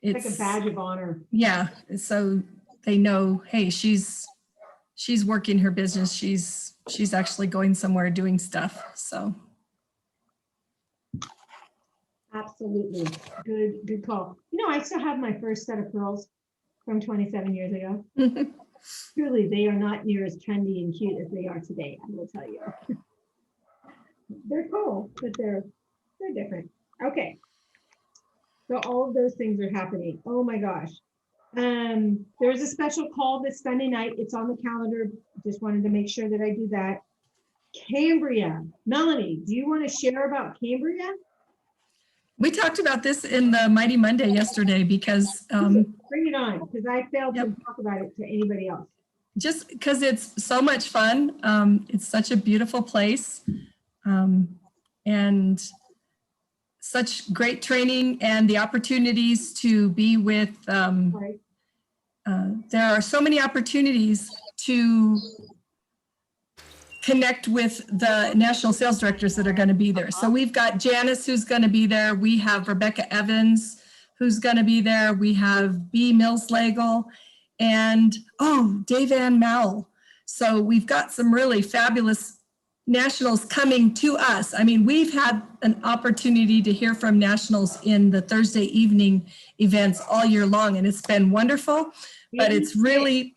Like a badge of honor. Yeah. So they know, hey, she's working her business. She's actually going somewhere doing stuff. So. Absolutely. Good call. You know, I still have my first set of pearls from 27 years ago. Truly, they are not near as trendy and cute as they are today, I will tell you. They're cool, but they're different. Okay. So all of those things are happening. Oh my gosh. There's a special call this Sunday night. It's on the calendar. Just wanted to make sure that I do that. Cambria. Melanie, do you want to share about Cambria? We talked about this in the Mighty Monday yesterday because bring it on, because I failed to talk about it to anybody else. Just because it's so much fun. It's such a beautiful place and such great training and the opportunities to be with, Right. there are so many opportunities to connect with the national sales directors that are going to be there. So we've got Janice who's going to be there. We have Rebecca Evans who's going to be there. We have B. Millslegel and Dave Ann Mowell. So we've got some really fabulous nationals coming to us. I mean, we've had an opportunity to hear from nationals in the Thursday evening events all year long, and it's been wonderful, but it's really,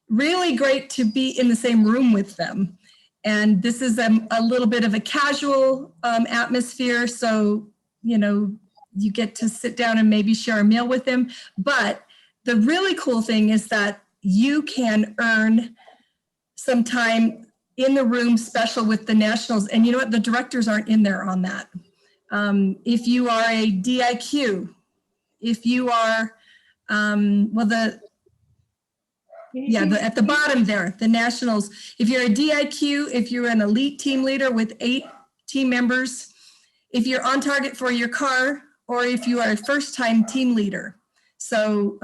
really great to be in the same room with them. And this is a little bit of a casual atmosphere. So, you know, you get to sit down and maybe share a meal with them. But the really cool thing is that you can earn some time in the room special with the nationals. And you know what? The directors aren't in there on that. If you are a DIQ, if you are, at the bottom there, the nationals, if you're a DIQ, if you're an elite team leader with 8 team members, if you're on target for your car, or if you are a first-time team leader. So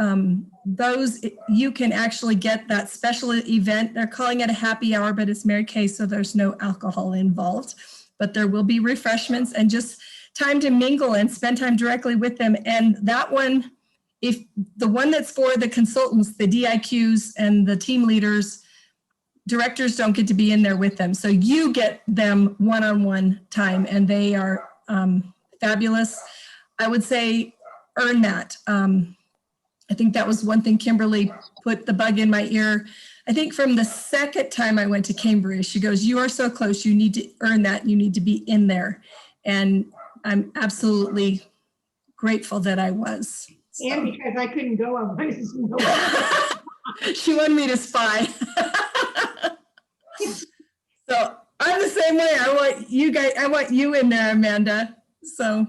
those, you can actually get that special event. They're calling it a happy hour, but it's Mary Kay, so there's no alcohol involved. But there will be refreshments and just time to mingle and spend time directly with them. And that one, if the one that's for the consultants, the DIQs and the team leaders, directors don't get to be in there with them. So you get them one-on-one time, and they are fabulous. I would say earn that. I think that was one thing Kimberly put the bug in my ear. I think from the second time I went to Cambridge, she goes, you are so close, you need to earn that, you need to be in there. And I'm absolutely grateful that I was. So. And because I couldn't go, I wanted to know. She wanted me to spy. So I'm the same way. I want you in there, Amanda. So,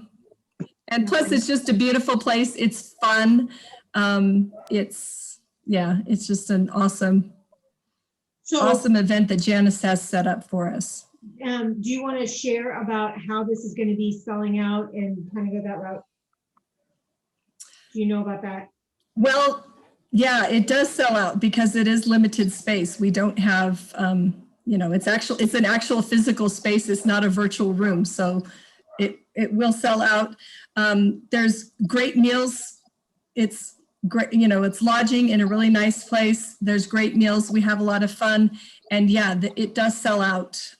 and plus it's just a beautiful place. It's fun. It's just an awesome event that Janice has set up for us. Do you want to share about how this is going to be selling out and kind of go that route? Do you know about that? Well, yeah, it does sell out because it is limited space. We don't have, it's an actual physical space. It's not a virtual room. So it will sell out. There's great meals. It's great, it's lodging in a really nice place. There's great meals. We have a lot of fun. And yeah, it does sell out.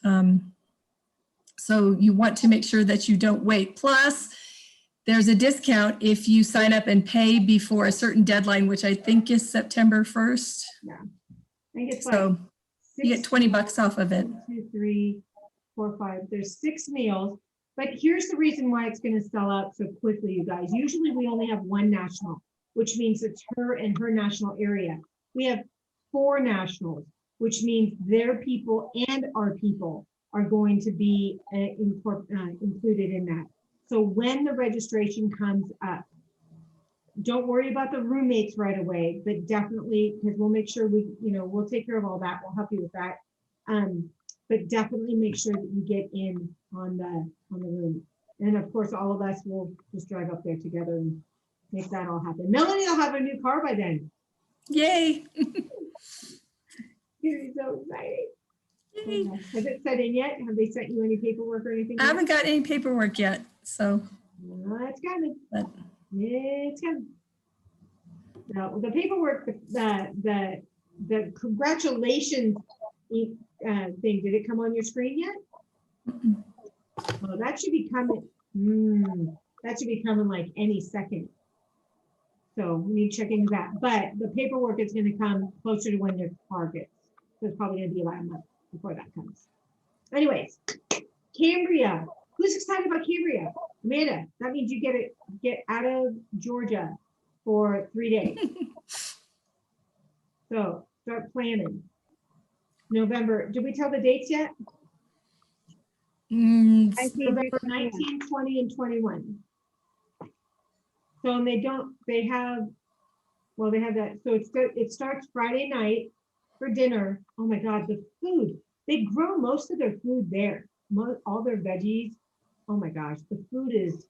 So you want to make sure that you don't wait. Plus, there's a discount if you sign up and pay before a certain deadline, which I think is September 1st. Yeah. I think it's so you get $20 off of it. 1, 2, 3, 4, 5. There's 6 meals. But here's the reason why it's going to sell out so quickly, you guys. Usually we only have 1 national, which means it's her and her national area. We have 4 nationals, which means their people and our people. are going to be included in that. So when the registration comes up, don't worry about the roommates right away, but definitely, because we'll make sure we, we'll take care of all that. We'll help you with that. But definitely make sure that you get in on the room. And of course, all of us will just drive up there together and make that all happen. Melanie will have a new car by then. Yay. You're so exciting. Yay. Has it set in yet? Have they sent you any paperwork or anything? I haven't got any paperwork yet, so. It's coming. But It's coming. No, the paperwork, the congratulations thing, did it come on your screen yet? Oh, that should be coming. That should be coming like any second. So we need to check into that. But the paperwork is going to come closer to when your car gets. So it's probably going to be about a month before that comes. Anyways, Cambria. Who's excited about Cambria? Amanda, that means you get out of Georgia for 3 days. So start planning. November. Did we tell the dates yet? November 19, 20, and 21. So and they have that. So it starts Friday night for dinner. Oh my God, the food. They grow most of their food there. All their veggies. Oh my gosh, the food is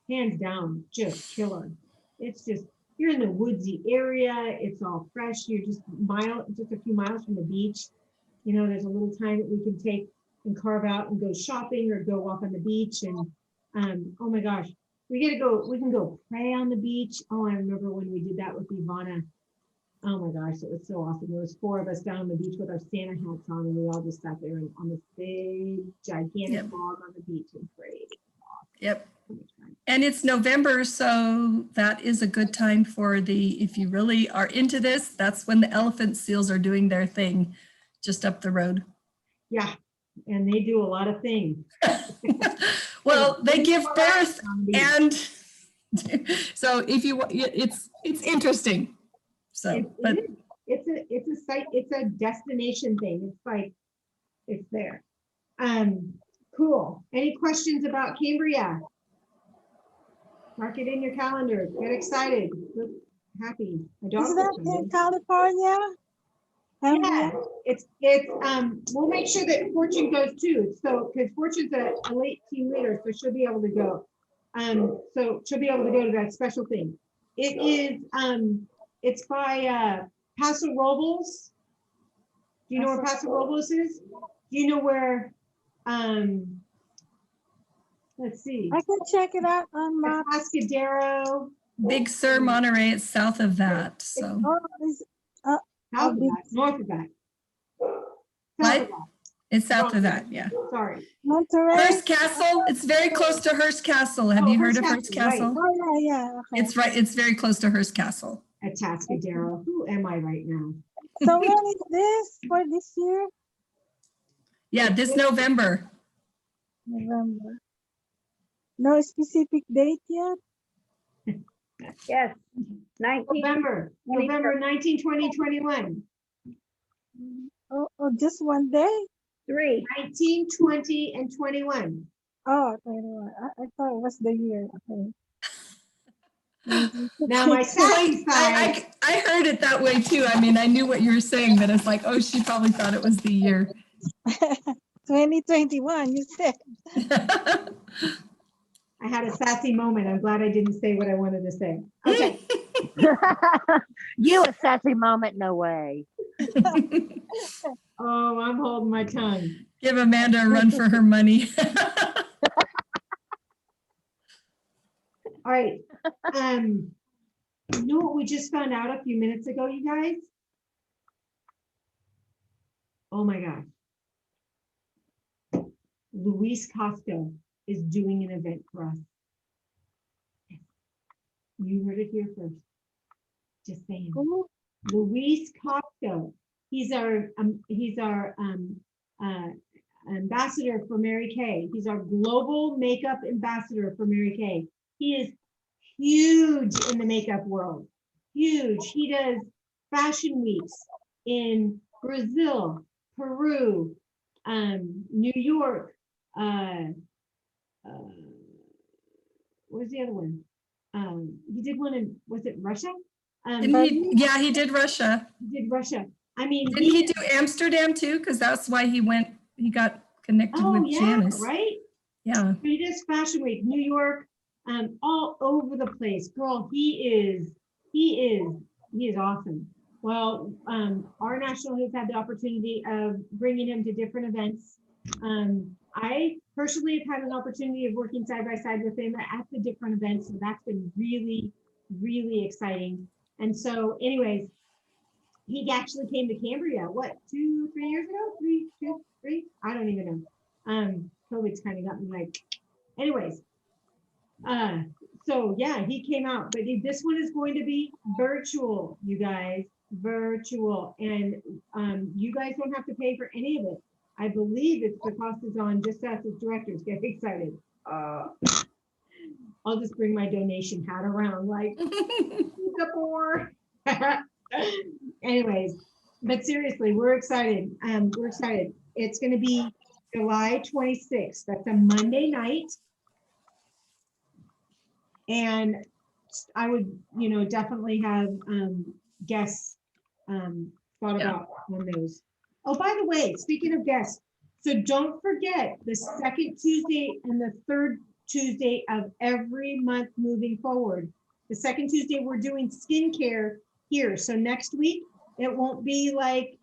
hands down just killer. It's just, you're in the woodsy area. It's all fresh. You're just a few miles from the beach. There's a little time that we can take and carve out and go shopping or go walk on the beach. And oh my gosh, we can go pray on the beach. Oh, I remember when we did that with Ivana. Oh my gosh, it was so awesome. There was 4 of us down on the beach with our Santa hats on, and we all just sat there on this big, gigantic log on the beach and prayed. Yep. And it's November, so that is a good time for if you really are into this, that's when the elephant seals are doing their thing just up the road. Yeah, and they do a lot of things. Well, they give birth, and so it's interesting. So, it's a site, it's a destination thing. It's like, it's there. Cool. Any questions about Cambria? Mark it in your calendar. Get excited. Look happy. Is that in California? Yeah, it's we'll make sure that Fortune goes too. So because Fortune's a late team leader, so she'll be able to go. So she'll be able to go to that special thing. It is it's by Paso Robles. Do you know where Paso Robles is? Do you know where let's see. I can check it out on my Atascadero. Big Sur, Monterey, it's south of that. So South of that, north of that. What? It's south of that, yeah. Sorry. Monterey. Hearst Castle, it's very close to Hearst Castle. Have you heard of Hearst Castle? Right. Oh, yeah. Okay. It's right, it's very close to Hearst Castle. Atascadero. Who am I right now? So when is this for this year? Yeah, this November. November. No specific date yet? Yes, 19. November 19, 20, 21. Oh, just one day? 3. 19, 20, and 21. Oh, 21. I thought it was the year. Okay. Now my sassy side. I heard it that way too. I mean, I knew what you were saying, but it's like, oh, she probably thought it was the year. 2021, you said. I had a sassy moment. I'm glad I didn't say what I wanted to say. Okay. You a sassy moment, no way. Oh, I'm holding my tongue. Give Amanda a run for her money. All right. You know what we just found out a few minutes ago, you guys? Oh my gosh. Luis Costco is doing an event for us. You heard it here first. Just saying. Luis Costco. He's our ambassador for Mary Kay. He's our global makeup ambassador for Mary Kay. He is huge in the makeup world. Huge. He does fashion weeks in Brazil, Peru, New York, what was the other one? He did one in, was it Russia? Didn't he? Yeah, he did Russia. He did Russia. I mean, Didn't he do Amsterdam too? Because that's why he went, he got connected oh with yeah, Janice. right? Yeah. He does Fashion Week, New York, all over the place. Girl, he is awesome. Well, our national has had the opportunity of bringing him to different events. I personally have had an opportunity of working side by side with him at the different events. So that's been really, really exciting. And so anyways, he actually came to Cambria, what, 2, 3 years ago? 3? I don't even know. COVID's kind of got me like, anyways. So yeah, he came out, but this one is going to be virtual, you guys, virtual. And you guys don't have to pay for any of it. I believe it's the cost is on just us as directors. Get excited. I'll just bring my donation hat around like Singapore. Anyways, but seriously, we're excited. We're excited. It's going to be July 26th. That's a Monday night. And I would, definitely have guests thought about on those. Oh, by the way, speaking of guests, so don't forget the second Tuesday and the third Tuesday of every month moving forward. The second Tuesday, we're doing skincare here. So next week, it won't be like,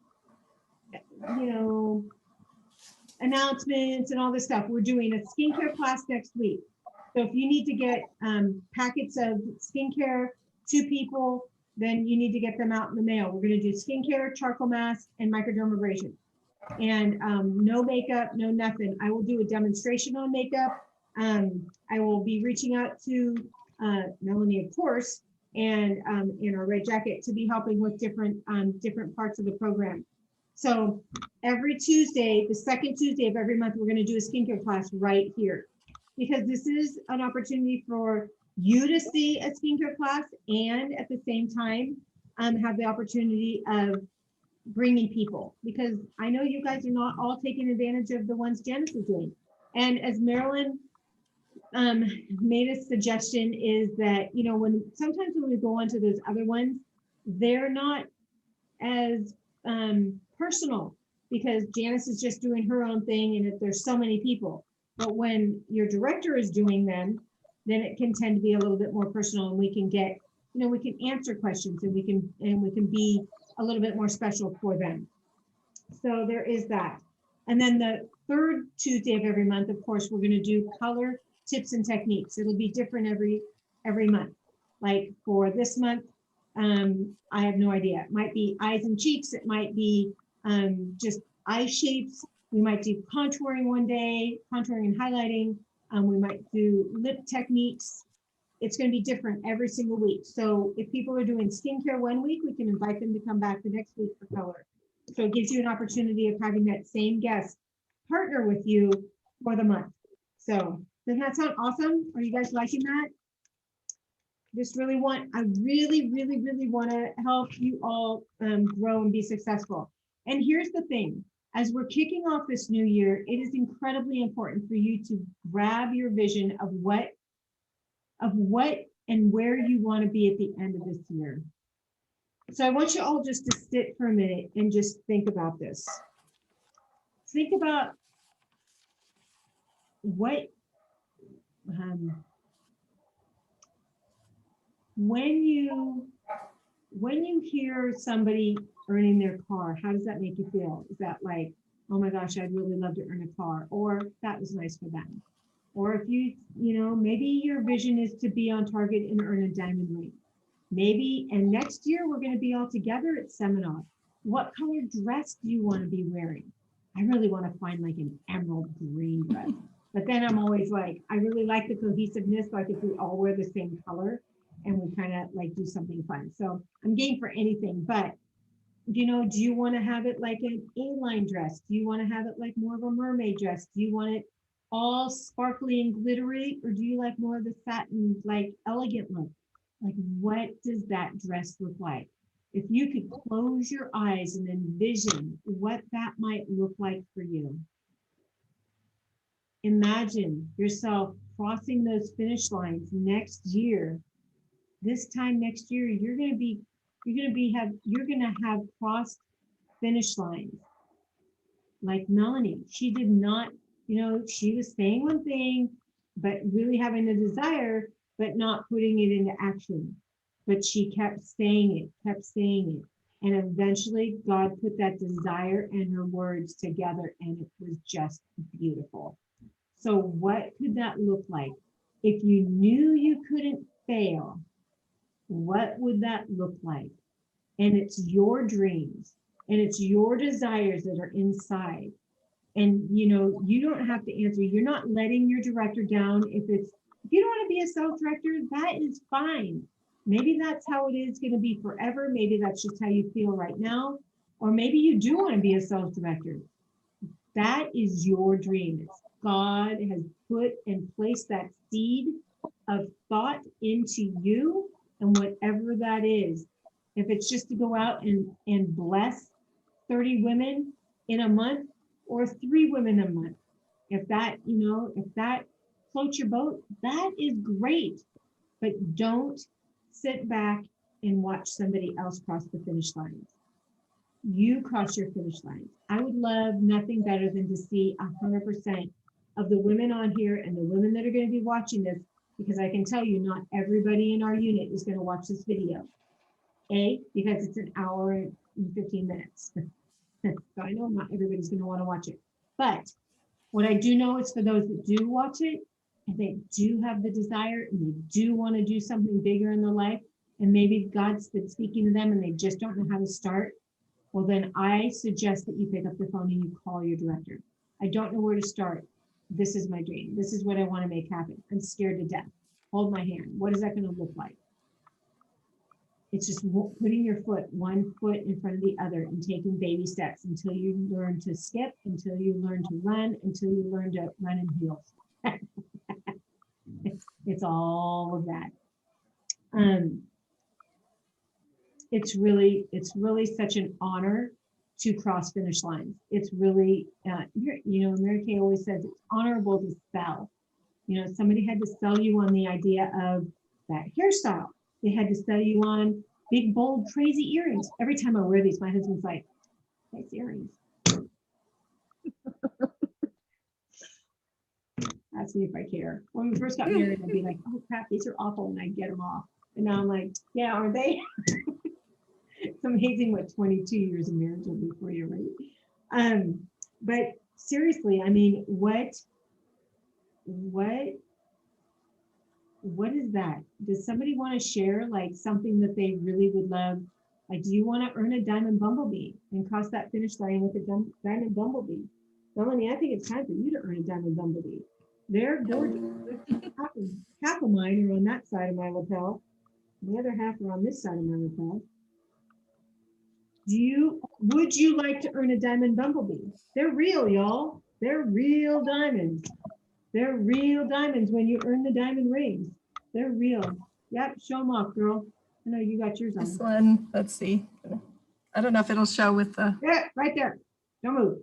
announcements and all this stuff. We're doing a skincare class next week. So if you need to get packets of skincare to people, then you need to get them out in the mail. We're going to do skincare, charcoal mask, and microdermabrasion. And no makeup, no nothing. I will do a demonstration on makeup. I will be reaching out to Melanie, of course, and in our red jacket to be helping with different parts of the program. So every Tuesday, the second Tuesday of every month, we're going to do a skincare class right here, because this is an opportunity for you to see a skincare class and at the same time have the opportunity of bringing people, because I know you guys are not all taking advantage of the ones Janice is doing. And as Marilyn made a suggestion is that, sometimes when we go on to those other ones, they're not as personal, because Janice is just doing her own thing and if there's so many people. But when your director is doing them, then it can tend to be a little bit more personal, and we can get, we can answer questions, and we can be a little bit more special for them. So there is that. And then the third Tuesday of every month, of course, we're going to do color tips and techniques. It'll be different every month. Like for this month, I have no idea. It might be eyes and cheeks. It might be just eye shapes. We might do contouring one day, contouring and highlighting. We might do lip techniques. It's going to be different every single week. So if people are doing skincare one week, we can invite them to come back the next week for color. So it gives you an opportunity of having that same guest partner with you for the month. So doesn't that sound awesome? Are you guys liking that? I really, really, really want to help you all grow and be successful. And here's the thing, as we're kicking off this new year, it is incredibly important for you to grab your vision of what and where you want to be at the end of this year. So I want you all just to sit for a minute and just think about this. Think about what, when you hear somebody earning their car, how does that make you feel? Is that like, oh my gosh, I'd really love to earn a car, or that was nice for them? Or if maybe your vision is to be on target and earn a diamond ring. Maybe, and next year we're going to be all together at seminar. What color dress do you want to be wearing? I really want to find like an emerald green dress. But then I'm always like, I really like the cohesiveness, like if we all wear the same color and we kind of like do something fun. So I'm game for anything, but do you want to have it like an A-line dress? Do you want to have it like more of a mermaid dress? Do you want it all sparkly and glittery, or do you like more of the satin, like elegant look? Like, what does that dress look like? If you could close your eyes and envision what that might look like for you, imagine yourself crossing those finish lines next year. This time next year, you're gonna have crossed finish lines. Like Melanie, she did not, she was saying one thing, but really having the desire, but not putting it into action. But she kept saying it, kept saying it. And eventually God put that desire and her words together, and it was just beautiful. So what could that look like? If you knew you couldn't fail, what would that look like? And it's your dreams and it's your desires that are inside. And you don't have to answer. You're not letting your director down. If you don't want to be a sales director, that is fine. Maybe that's how it is going to be forever. Maybe that's just how you feel right now. Or maybe you do want to be a sales director. That is your dream. It's God has put and placed that seed of thought into you, and whatever that is, if it's just to go out and bless 30 women in a month or 3 women a month, if that floats your boat, that is great. But don't sit back and watch somebody else cross the finish line. You cross your finish line. I would love nothing better than to see 100% of the women on here and the women that are going to be watching this, because I can tell you not everybody in our unit is going to watch this video. Because it's an hour and 15 minutes. So I know not everybody's going to want to watch it. But what I do know is for those that do watch it, and they do have the desire and they do want to do something bigger in their life, and maybe God's been speaking to them and they just don't know how to start, well, then I suggest that you pick up the phone and you call your director. I don't know where to start. This is my dream. This is what I want to make happen. I'm scared to death. Hold my hand. What is that going to look like? It's just putting your one foot in front of the other and taking baby steps until you learn to skip, until you learn to run, until you learn to run in heels. It's all of that. It's really such an honor to cross finish lines. It's really, Mary Kay always says it's honorable to sell. Somebody had to sell you on the idea of that hairstyle. They had to sell you on big, bold, crazy earrings. Every time I wear these, my husband's like, nice earrings. Ask me if I care. When we first got married, I'd be like, oh crap, these are awful, and I'd get them off. And now I'm like, yeah, aren't they? It's amazing what 22 years of marriage will do for you, right? But seriously, I mean, what is that? Does somebody want to share like something that they really would love? Like, do you want to earn a diamond bumblebee and cross that finish line with a diamond bumblebee? Melanie, I think it's time for you to earn a diamond bumblebee. They're gorgeous. Half of mine are on that side of my lapel. The other half are on this side of my lapel. Would you like to earn a diamond bumblebee? They're real, y'all. They're real diamonds. They're real diamonds when you earn the diamond rings. They're real. Yep, show them off, girl. I know you got yours on. This one, let's see. I don't know if it'll show with the. Yeah, right there. Don't move.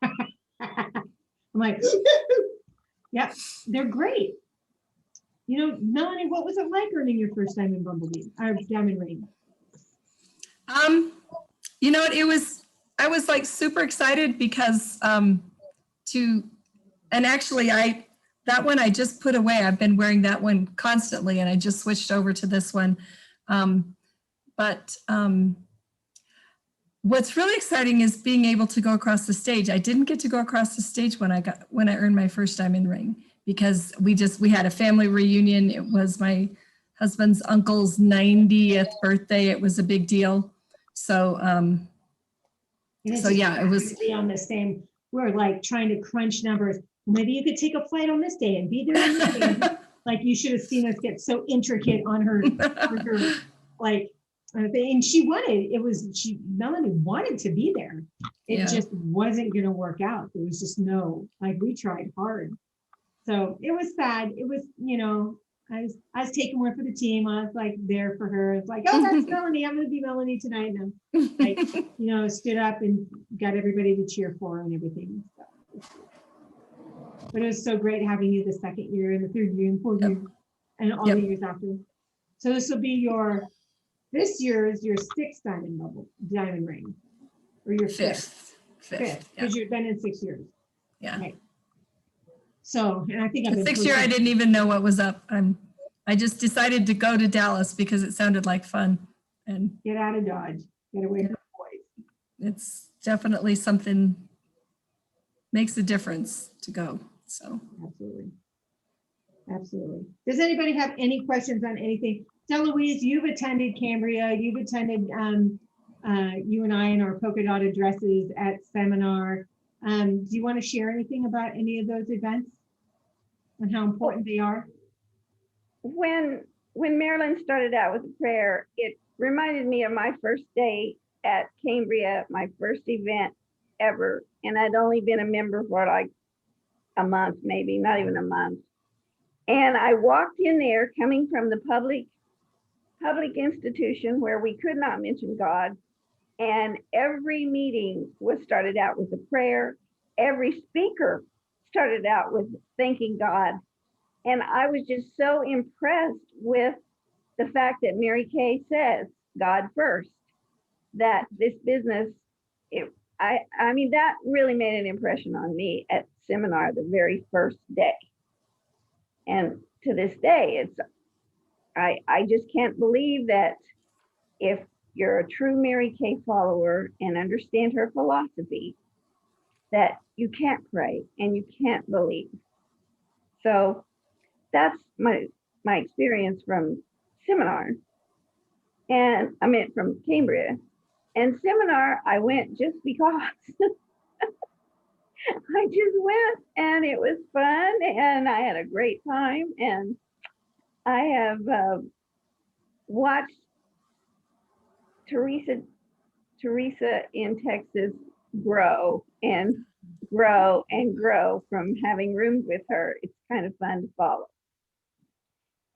I'm like, yep, they're great. Melanie, what was it like earning your first diamond bumblebee or diamond ring? I was like super excited because and actually that one I just put away. I've been wearing that one constantly and I just switched over to this one. But what's really exciting is being able to go across the stage. I didn't get to go across the stage when I earned my first diamond ring because we had a family reunion. It was my husband's uncle's 90th birthday. It was a big deal. So yeah, it was be on the same. We're like trying to crunch numbers. Maybe you could take a flight on this day and be there on this day. Like you should have seen us get so intricate on her like and she wanted. Melanie wanted to be there. It just wasn't going to work out. There was just we tried hard. So it was sad. It was, I was taking one for the team. I was like there for her. It's like, oh, that's Melanie. I'm going to be Melanie tonight. And stood up and got everybody to cheer for her and everything. So But it was so great having you the second year and the third year and fourth Yep. year and all Yep. the years after. So this will be this year is your sixth diamond ring, or your fifth, Fifth. Yeah. because you've been in 6 years. Yeah. Right. So, and I think I've The been 6th year, I didn't even know what was up. I just decided to go to Dallas because it sounded like fun, and get out of Dodge, get away from boys. it's definitely something makes a difference to go. So Absolutely. Absolutely. Does anybody have any questions on anything? Deloise, you've attended Cambria, you've attended you and I in our polka dotted dresses at seminar. Do you want to share anything about any of those events and how important they are? When Marilyn started out with the prayer, it reminded me of my first day at Cambria, my first event ever. And I'd only been a member for like a month, maybe not even a month. And I walked in there coming from the public institution where we could not mention God. And every meeting was started out with a prayer. Every speaker started out with thanking God. And I was just so impressed with the fact that Mary Kay says God first, that this business, I mean, that really made an impression on me at seminar the very first day. And to this day, I just can't believe that if you're a true Mary Kay follower and understand her philosophy, that you can't pray and you can't believe. So that's my experience from seminar. And I mean, from Cambria. And seminar, I went just because. I just went and it was fun and I had a great time. And I have watched Teresa in Texas grow and grow and grow from having rooms with her. It's kind of fun to follow.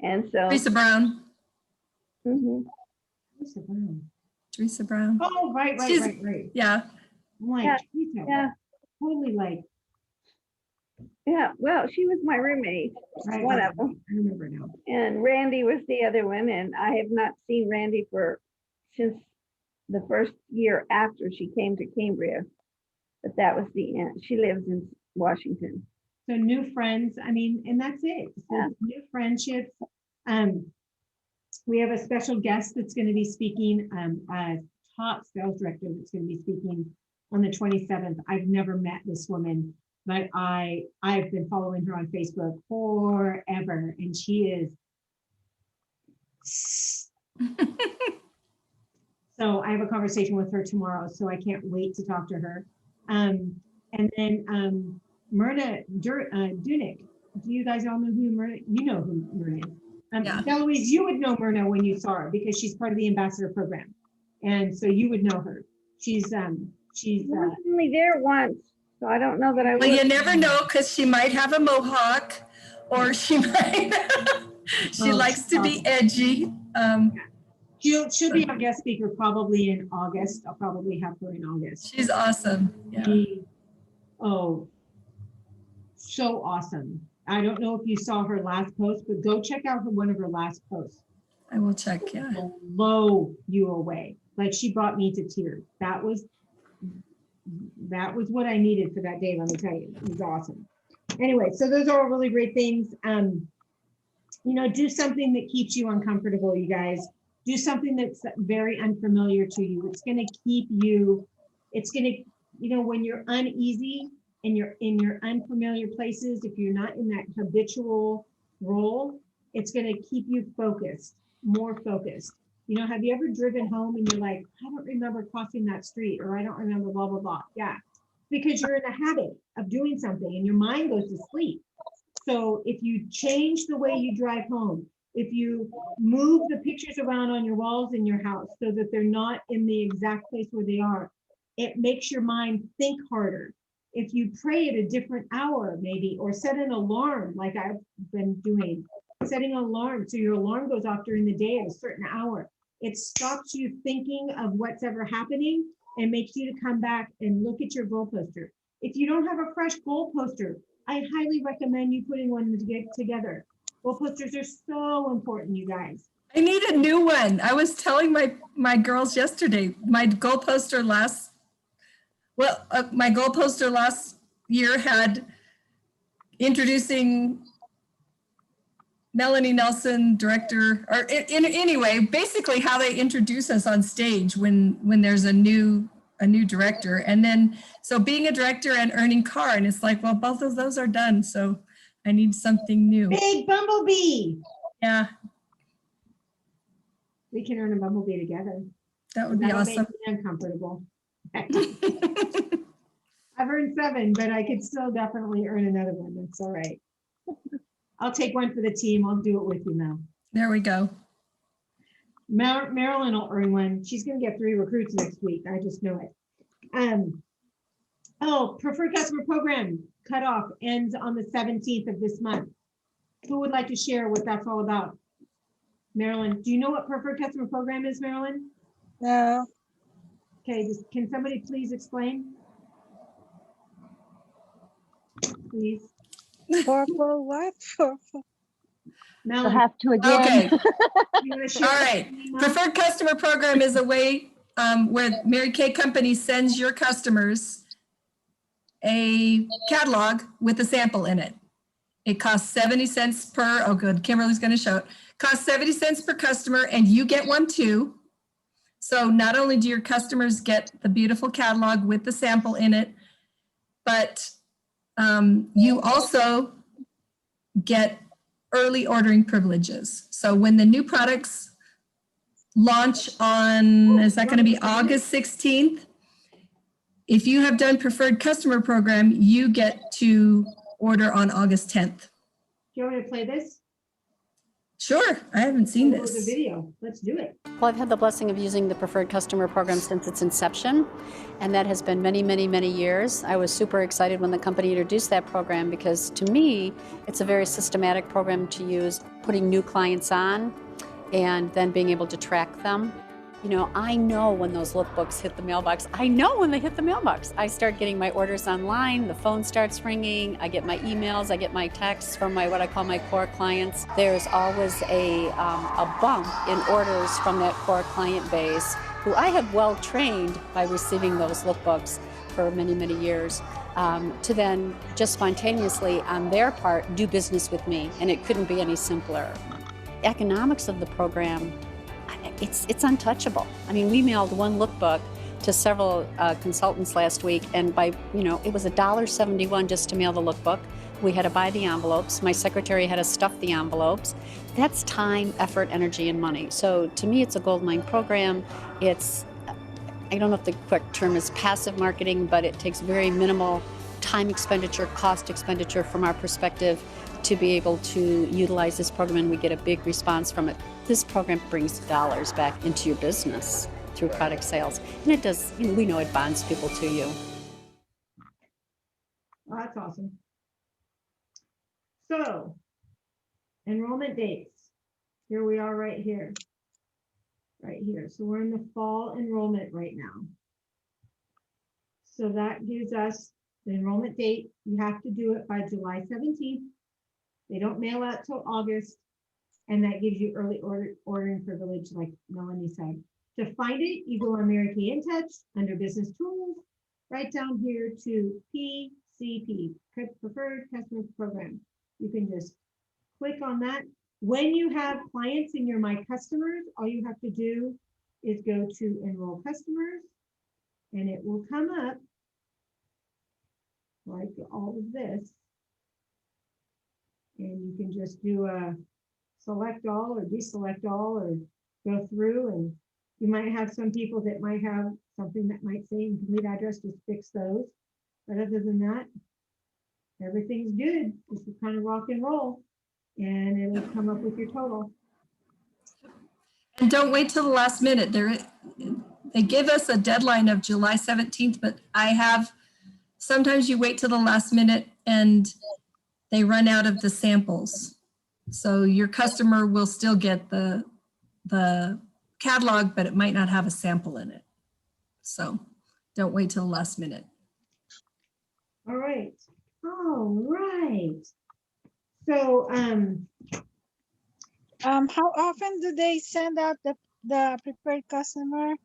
And so Teresa Brown. Mhm. Teresa Brown. Oh, right. Yeah. I'm like, Yeah, Teresa, yeah. totally like, Yeah, well, she was my roommate, right, one right, of them. I remember now. And Randy was the other one. And I have not seen Randy since the first year after she came to Cambria. But that was the end. She lives in Washington. So new friends, I mean, and that's it. So Yeah. new friendships. We have a special guest that's going to be speaking, a top sales director that's going to be speaking on the 27th. I've never met this woman, but I've been following her on Facebook forever, and she is. So I have a conversation with her tomorrow, so I can't wait to talk to her. And then Myrna Dunick. Do you guys all know who Myrna? You know who Myrna is. Yeah. Deloise, you would know Myrna when you saw her because she's part of the ambassador program, and so you would know her. She's I was only there once, so I don't know that I Well, you would. never know because she might have a mohawk, or she might. She likes to be edgy. She'll be our guest speaker probably in August. I'll probably have her in August. She's awesome. Yeah. Oh, so awesome. I don't know if you saw her last post, but go check out one of her last posts. I will check. Yeah. Blow you away. Like, she brought me to tears. That was what I needed for that day. Let me tell you, it was awesome. Anyway, so those are all really great things. Do something that keeps you uncomfortable, you guys. Do something that's very unfamiliar to you. It's going to keep you, when you're uneasy and you're in your unfamiliar places, if you're not in that habitual role, it's going to keep you focused, more focused. Have you ever driven home and you're like, I don't remember crossing that street, or I don't remember blah, blah, blah. Yeah, because you're in a habit of doing something and your mind goes to sleep. So if you change the way you drive home, if you move the pictures around on your walls in your house so that they're not in the exact place where they are, it makes your mind think harder. If you pray at a different hour, maybe, or set an alarm like I've been doing, setting an alarm so your alarm goes off during the day at a certain hour, it stops you thinking of what's ever happening and makes you to come back and look at your goal poster. If you don't have a fresh goal poster, I highly recommend you putting one to get together. Wall posters are so important, you guys. I need a new one. I was telling my girls yesterday, my goal poster last year had introducing Melanie Nelson, director, or anyway, basically how they introduce us on stage when there's a new director. And then, so being a director and earning car, and it's like, well, both of those are done. So I need something new. Big bumblebee. Yeah, We can earn a bumblebee together. that would be That'll awesome. make me uncomfortable. I've earned 7, but I could still definitely earn another one. That's all right. I'll take one for the team. I'll do it with you now. There we go. Marilyn will earn one. She's going to get 3 recruits next week. I just know it. Oh, preferred customer program cutoff ends on the 17th of this month. Who would like to share what that's all about? Marilyn, do you know what preferred customer program is, Marilyn? No. Okay, can somebody please explain? Please. For what? For You'll Marilyn, have to again. Okay. you want to share? All right. Nima? Preferred customer program is a way where Mary Kay Company sends your customers a catalog with a sample in it. It costs 70 cents per, oh good, Kimberly's going to show it. Costs 70 cents per customer and you get one too. So not only do your customers get the beautiful catalog with the sample in it, but you also get early ordering privileges. So when the new products launch on, is that going to be August 16th? If you have done preferred customer program, you get to order on August 10th. Do you want me to play this? Sure, I haven't seen Or the this. video. Let's do it. Well, I've had the blessing of using the preferred customer program since its inception, and that has been many, many, many years. I was super excited when the company introduced that program because to me, it's a very systematic program to use, putting new clients on and then being able to track them. You know, I know when those lookbooks hit the mailbox. I know when they hit the mailbox. I start getting my orders online, the phone starts ringing, I get my emails, I get my texts from my what I call my core clients. There's always a bump in orders from that core client base who I have well trained by receiving those lookbooks for many, many years. To then just spontaneously on their part do business with me, and it couldn't be any simpler. Economics of the program, it's untouchable. I mean, we mailed one lookbook to several consultants last week, and by, it was $1.71 just to mail the lookbook. We had to buy the envelopes. My secretary had to stuff the envelopes. That's time, effort, energy, and money. So to me, it's a goldmine program. It's, I don't know if the correct term is passive marketing, but it takes very minimal time expenditure, cost expenditure from our perspective to be able to utilize this program, and we get a big response from it. This program brings dollars back into your business through product sales, and it does, we know it bonds people to you. Oh, that's awesome. So, enrollment dates. Here we are right here. Right here. So we're in the fall enrollment right now. So that gives us the enrollment date. You have to do it by July 17th. They don't mail out till August. And that gives you early ordering privilege, like Melanie said. To find it, you go on Mary Kay In Touch under Business Tools, right down here to PCP, Preferred Customer Program. You can just click on that. When you have clients in your My Customers, all you have to do is go to Enroll Customers, and it will come up like all of this. And you can just do a select all or deselect all or go through, and you might have some people that might have something that might say incomplete address, just fix those. But other than that, everything's good. Just kind of rock and roll, and it'll come up with your total. And don't wait till the last minute. They give us a deadline of July 17th, but sometimes you wait till the last minute and they run out of the samples. So your customer will still get the catalog, but it might not have a sample in it. So don't wait till the last minute. All right. All right. So, How often do they send out the prepared customer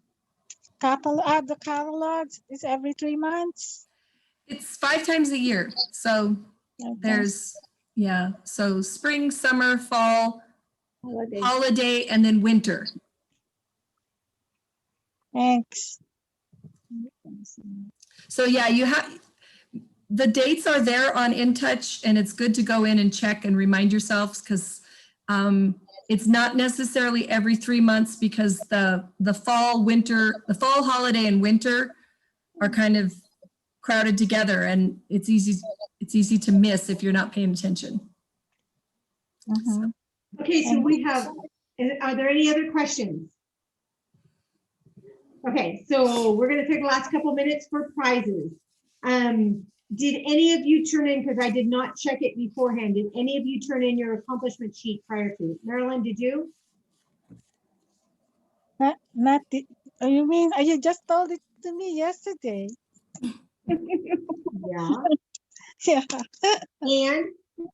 catalog? The catalogs is every 3 months. It's 5 times a year. So Okay. there's, yeah, so spring, summer, fall, Holiday. holiday, and then winter. Thanks. So yeah, you have, the dates are there on InTouch, and it's good to go in and check and remind yourselves, because it's not necessarily every 3 months, because the fall, winter, the fall holiday and winter are kind of crowded together, and it's easy to miss if you're not paying attention. Mhm. okay, so we have, are there any other questions? Okay, so we're gonna take the last couple minutes for prizes. Did any of you turn in, because I did not check it beforehand, did any of you turn in your accomplishment sheet prior to? Marilyn, did you? Not the, oh, you mean, you just told it to me yesterday. Yeah. Yeah. And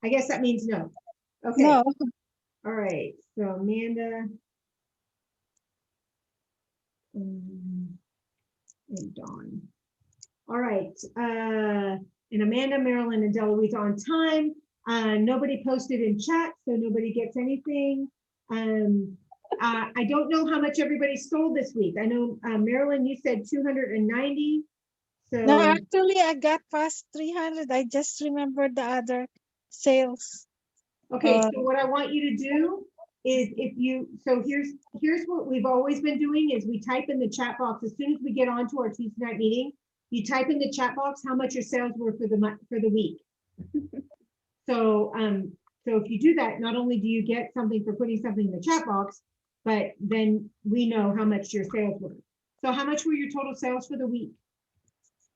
I guess that means no. Okay, No. all right, so Amanda. And Dawn. All right, and Amanda, Marilyn, and Deloise on time. Nobody posted in chat, so nobody gets anything. I don't know how much everybody sold this week. I know, Marilyn, you said 290. So, No, actually, I got past 300. I just remembered the other sales. okay, so what I want you to do is so here's what we've always been doing is we type in the chat box as soon as we get onto our Tuesday night meeting. You type in the chat box how much your sales were for the month, for the week. So if you do that, not only do you get something for putting something in the chat box, but then we know how much your sales were. So how much were your total sales for the week?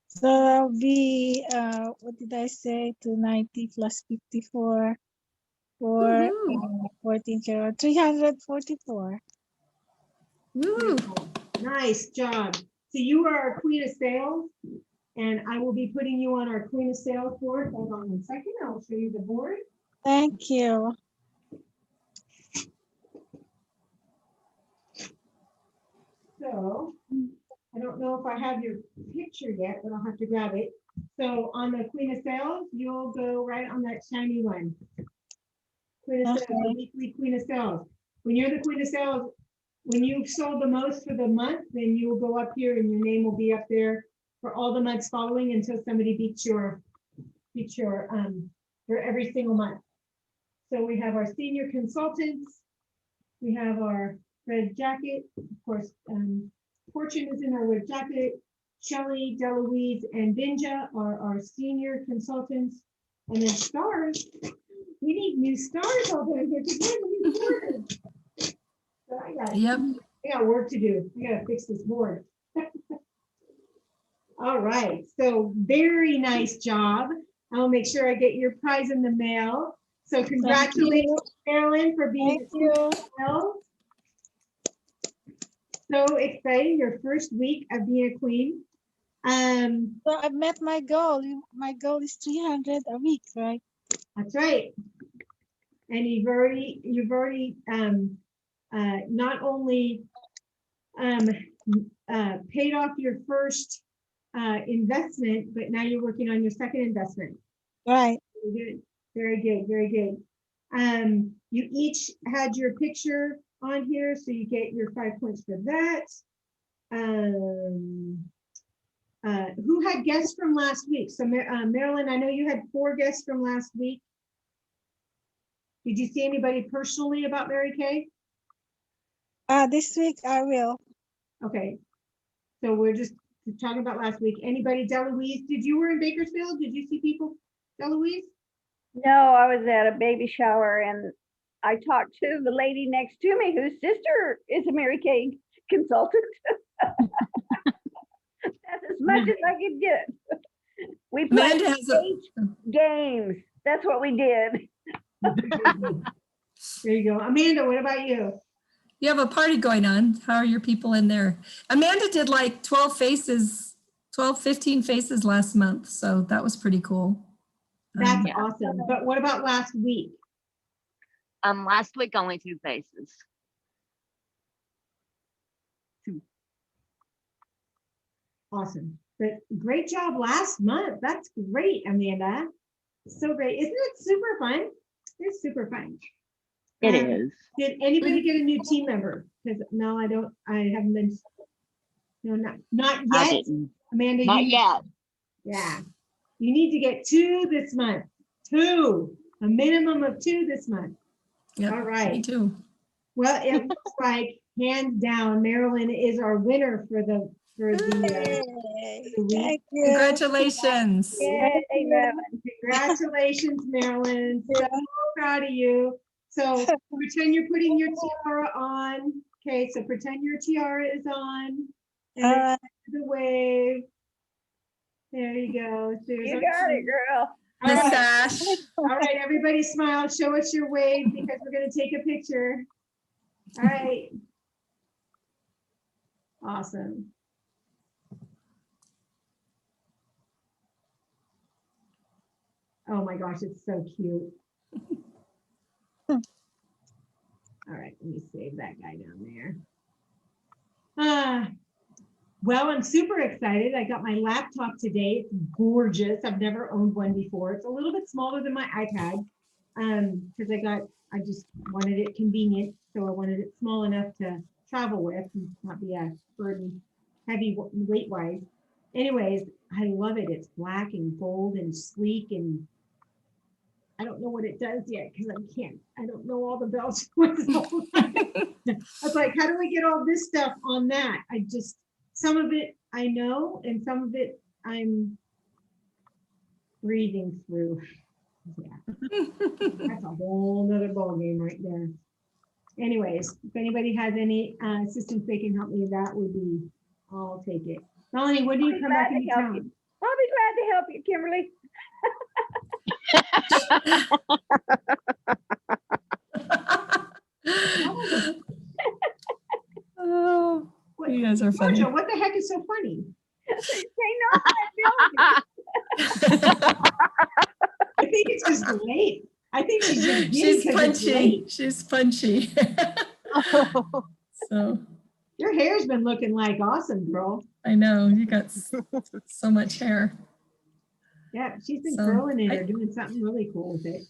So that'll be, what did I say? 290 plus 54 for 14 carats, 344. Woo. Nice job. So you are our queen of sales, and I will be putting you on our queen of sales board. Hold on 1 second. I'll show you the board. Thank you. So I don't know if I have your picture yet, but I'll have to grab it. So on the queen of sales, you'll go right on that shiny one. Queen of sales, the Okay. weekly queen of sales. When you're the queen of sales, when you've sold the most for the month, then you will go up here and your name will be up there for all the months following until somebody beats your for every single month. So we have our senior consultants. We have our red jacket. Of course, Fortune is in our red jacket. Shelley, Deloise, and Binja are our senior consultants. And then stars, we need new stars over here to get new stars. So I got work to do. I gotta fix this board. All right, so very nice job. I'll make sure I get your prize in the mail. So congratulations, Marilyn, for being Thank you. so exciting, your first week of being a queen. So I've met my goal. My goal is 300 a week, right? That's right. And you've already not only paid off your first investment, but now you're working on your second investment. Right. Very good, very good, very good. You each had your picture on here, so you get your 5 points for that. Who had guests from last week? So Marilyn, I know you had 4 guests from last week. Did you see anybody personally about Mary Kay? This week I will. Okay, so we're just talking about last week. Anybody, Deloise, you were in Bakersfield? Did you see people, Deloise? No, I was at a baby shower and I talked to the lady next to me whose sister is a Mary Kay consultant. That's as much as I could get. We played Amanda has a, games. That's what we did. There you go. Amanda, what about you? you have a party going on. How are your people in there? Amanda did like 12 faces, 12, 15 faces last month. So that was pretty cool. That's Yeah. awesome. But what about last week? Last week only 2 faces. Awesome. But great job last month. That's great, Amanda. So great. Isn't it super fun? It's super fun. It Um, is. Did anybody get a new team member? Because no, I don't. I haven't been. No, not I yet. didn't. Amanda, Not yet. Yeah. You need to get 2 this month. 2. A minimum of 2 this month. Yep, All Me right. too. Well, it looks like hands down, Marilyn is our winner for the Yay. week. Thank you. Congratulations. Yay, Marilyn. Congratulations, Marilyn. So proud of you. So pretend you're putting your tiara on. Okay, so pretend your tiara is on. And then Uh, do the wave. There you go. There's You our got it, team. girl. All The right. sash. All right, everybody smile. Show us your wave because we're going to take a picture. All right. Awesome. Oh my gosh, it's so cute. All right, let me save that guy down there. Well, I'm super excited. I got my laptop today. It's gorgeous. I've never owned one before. It's a little bit smaller than my iPad because I just wanted it convenient. So I wanted it small enough to travel with and not be a burden, heavy weight wise. Anyways, I love it. It's black and gold and sleek, and I don't know what it does yet because I don't know all the bells and whistles. I was like, how do I get all this stuff on that? Some of it I know, and some of it I'm breathing through. Yeah, that's a whole nother ballgame right there. Anyways, if anybody has any assistance they can help me, that would be, I'll take it. Melanie, when do you I'll be come back glad to into help town? you. I'll be glad to help you, Kimberly. Oh, What, you guys are funny. Georgia, what the heck is so funny? They know my ability. I think it's just late. I think she's just giddy She's because it's punchy. late. She's punchy. So Your hair's been looking like awesome, girl. I know you got so much hair. Yeah, she's been So curling it or doing something really cool with it.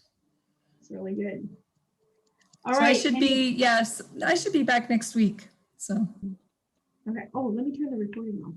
It's really good. All So right. I should be back next week. So Okay. Oh, let me turn the recording off.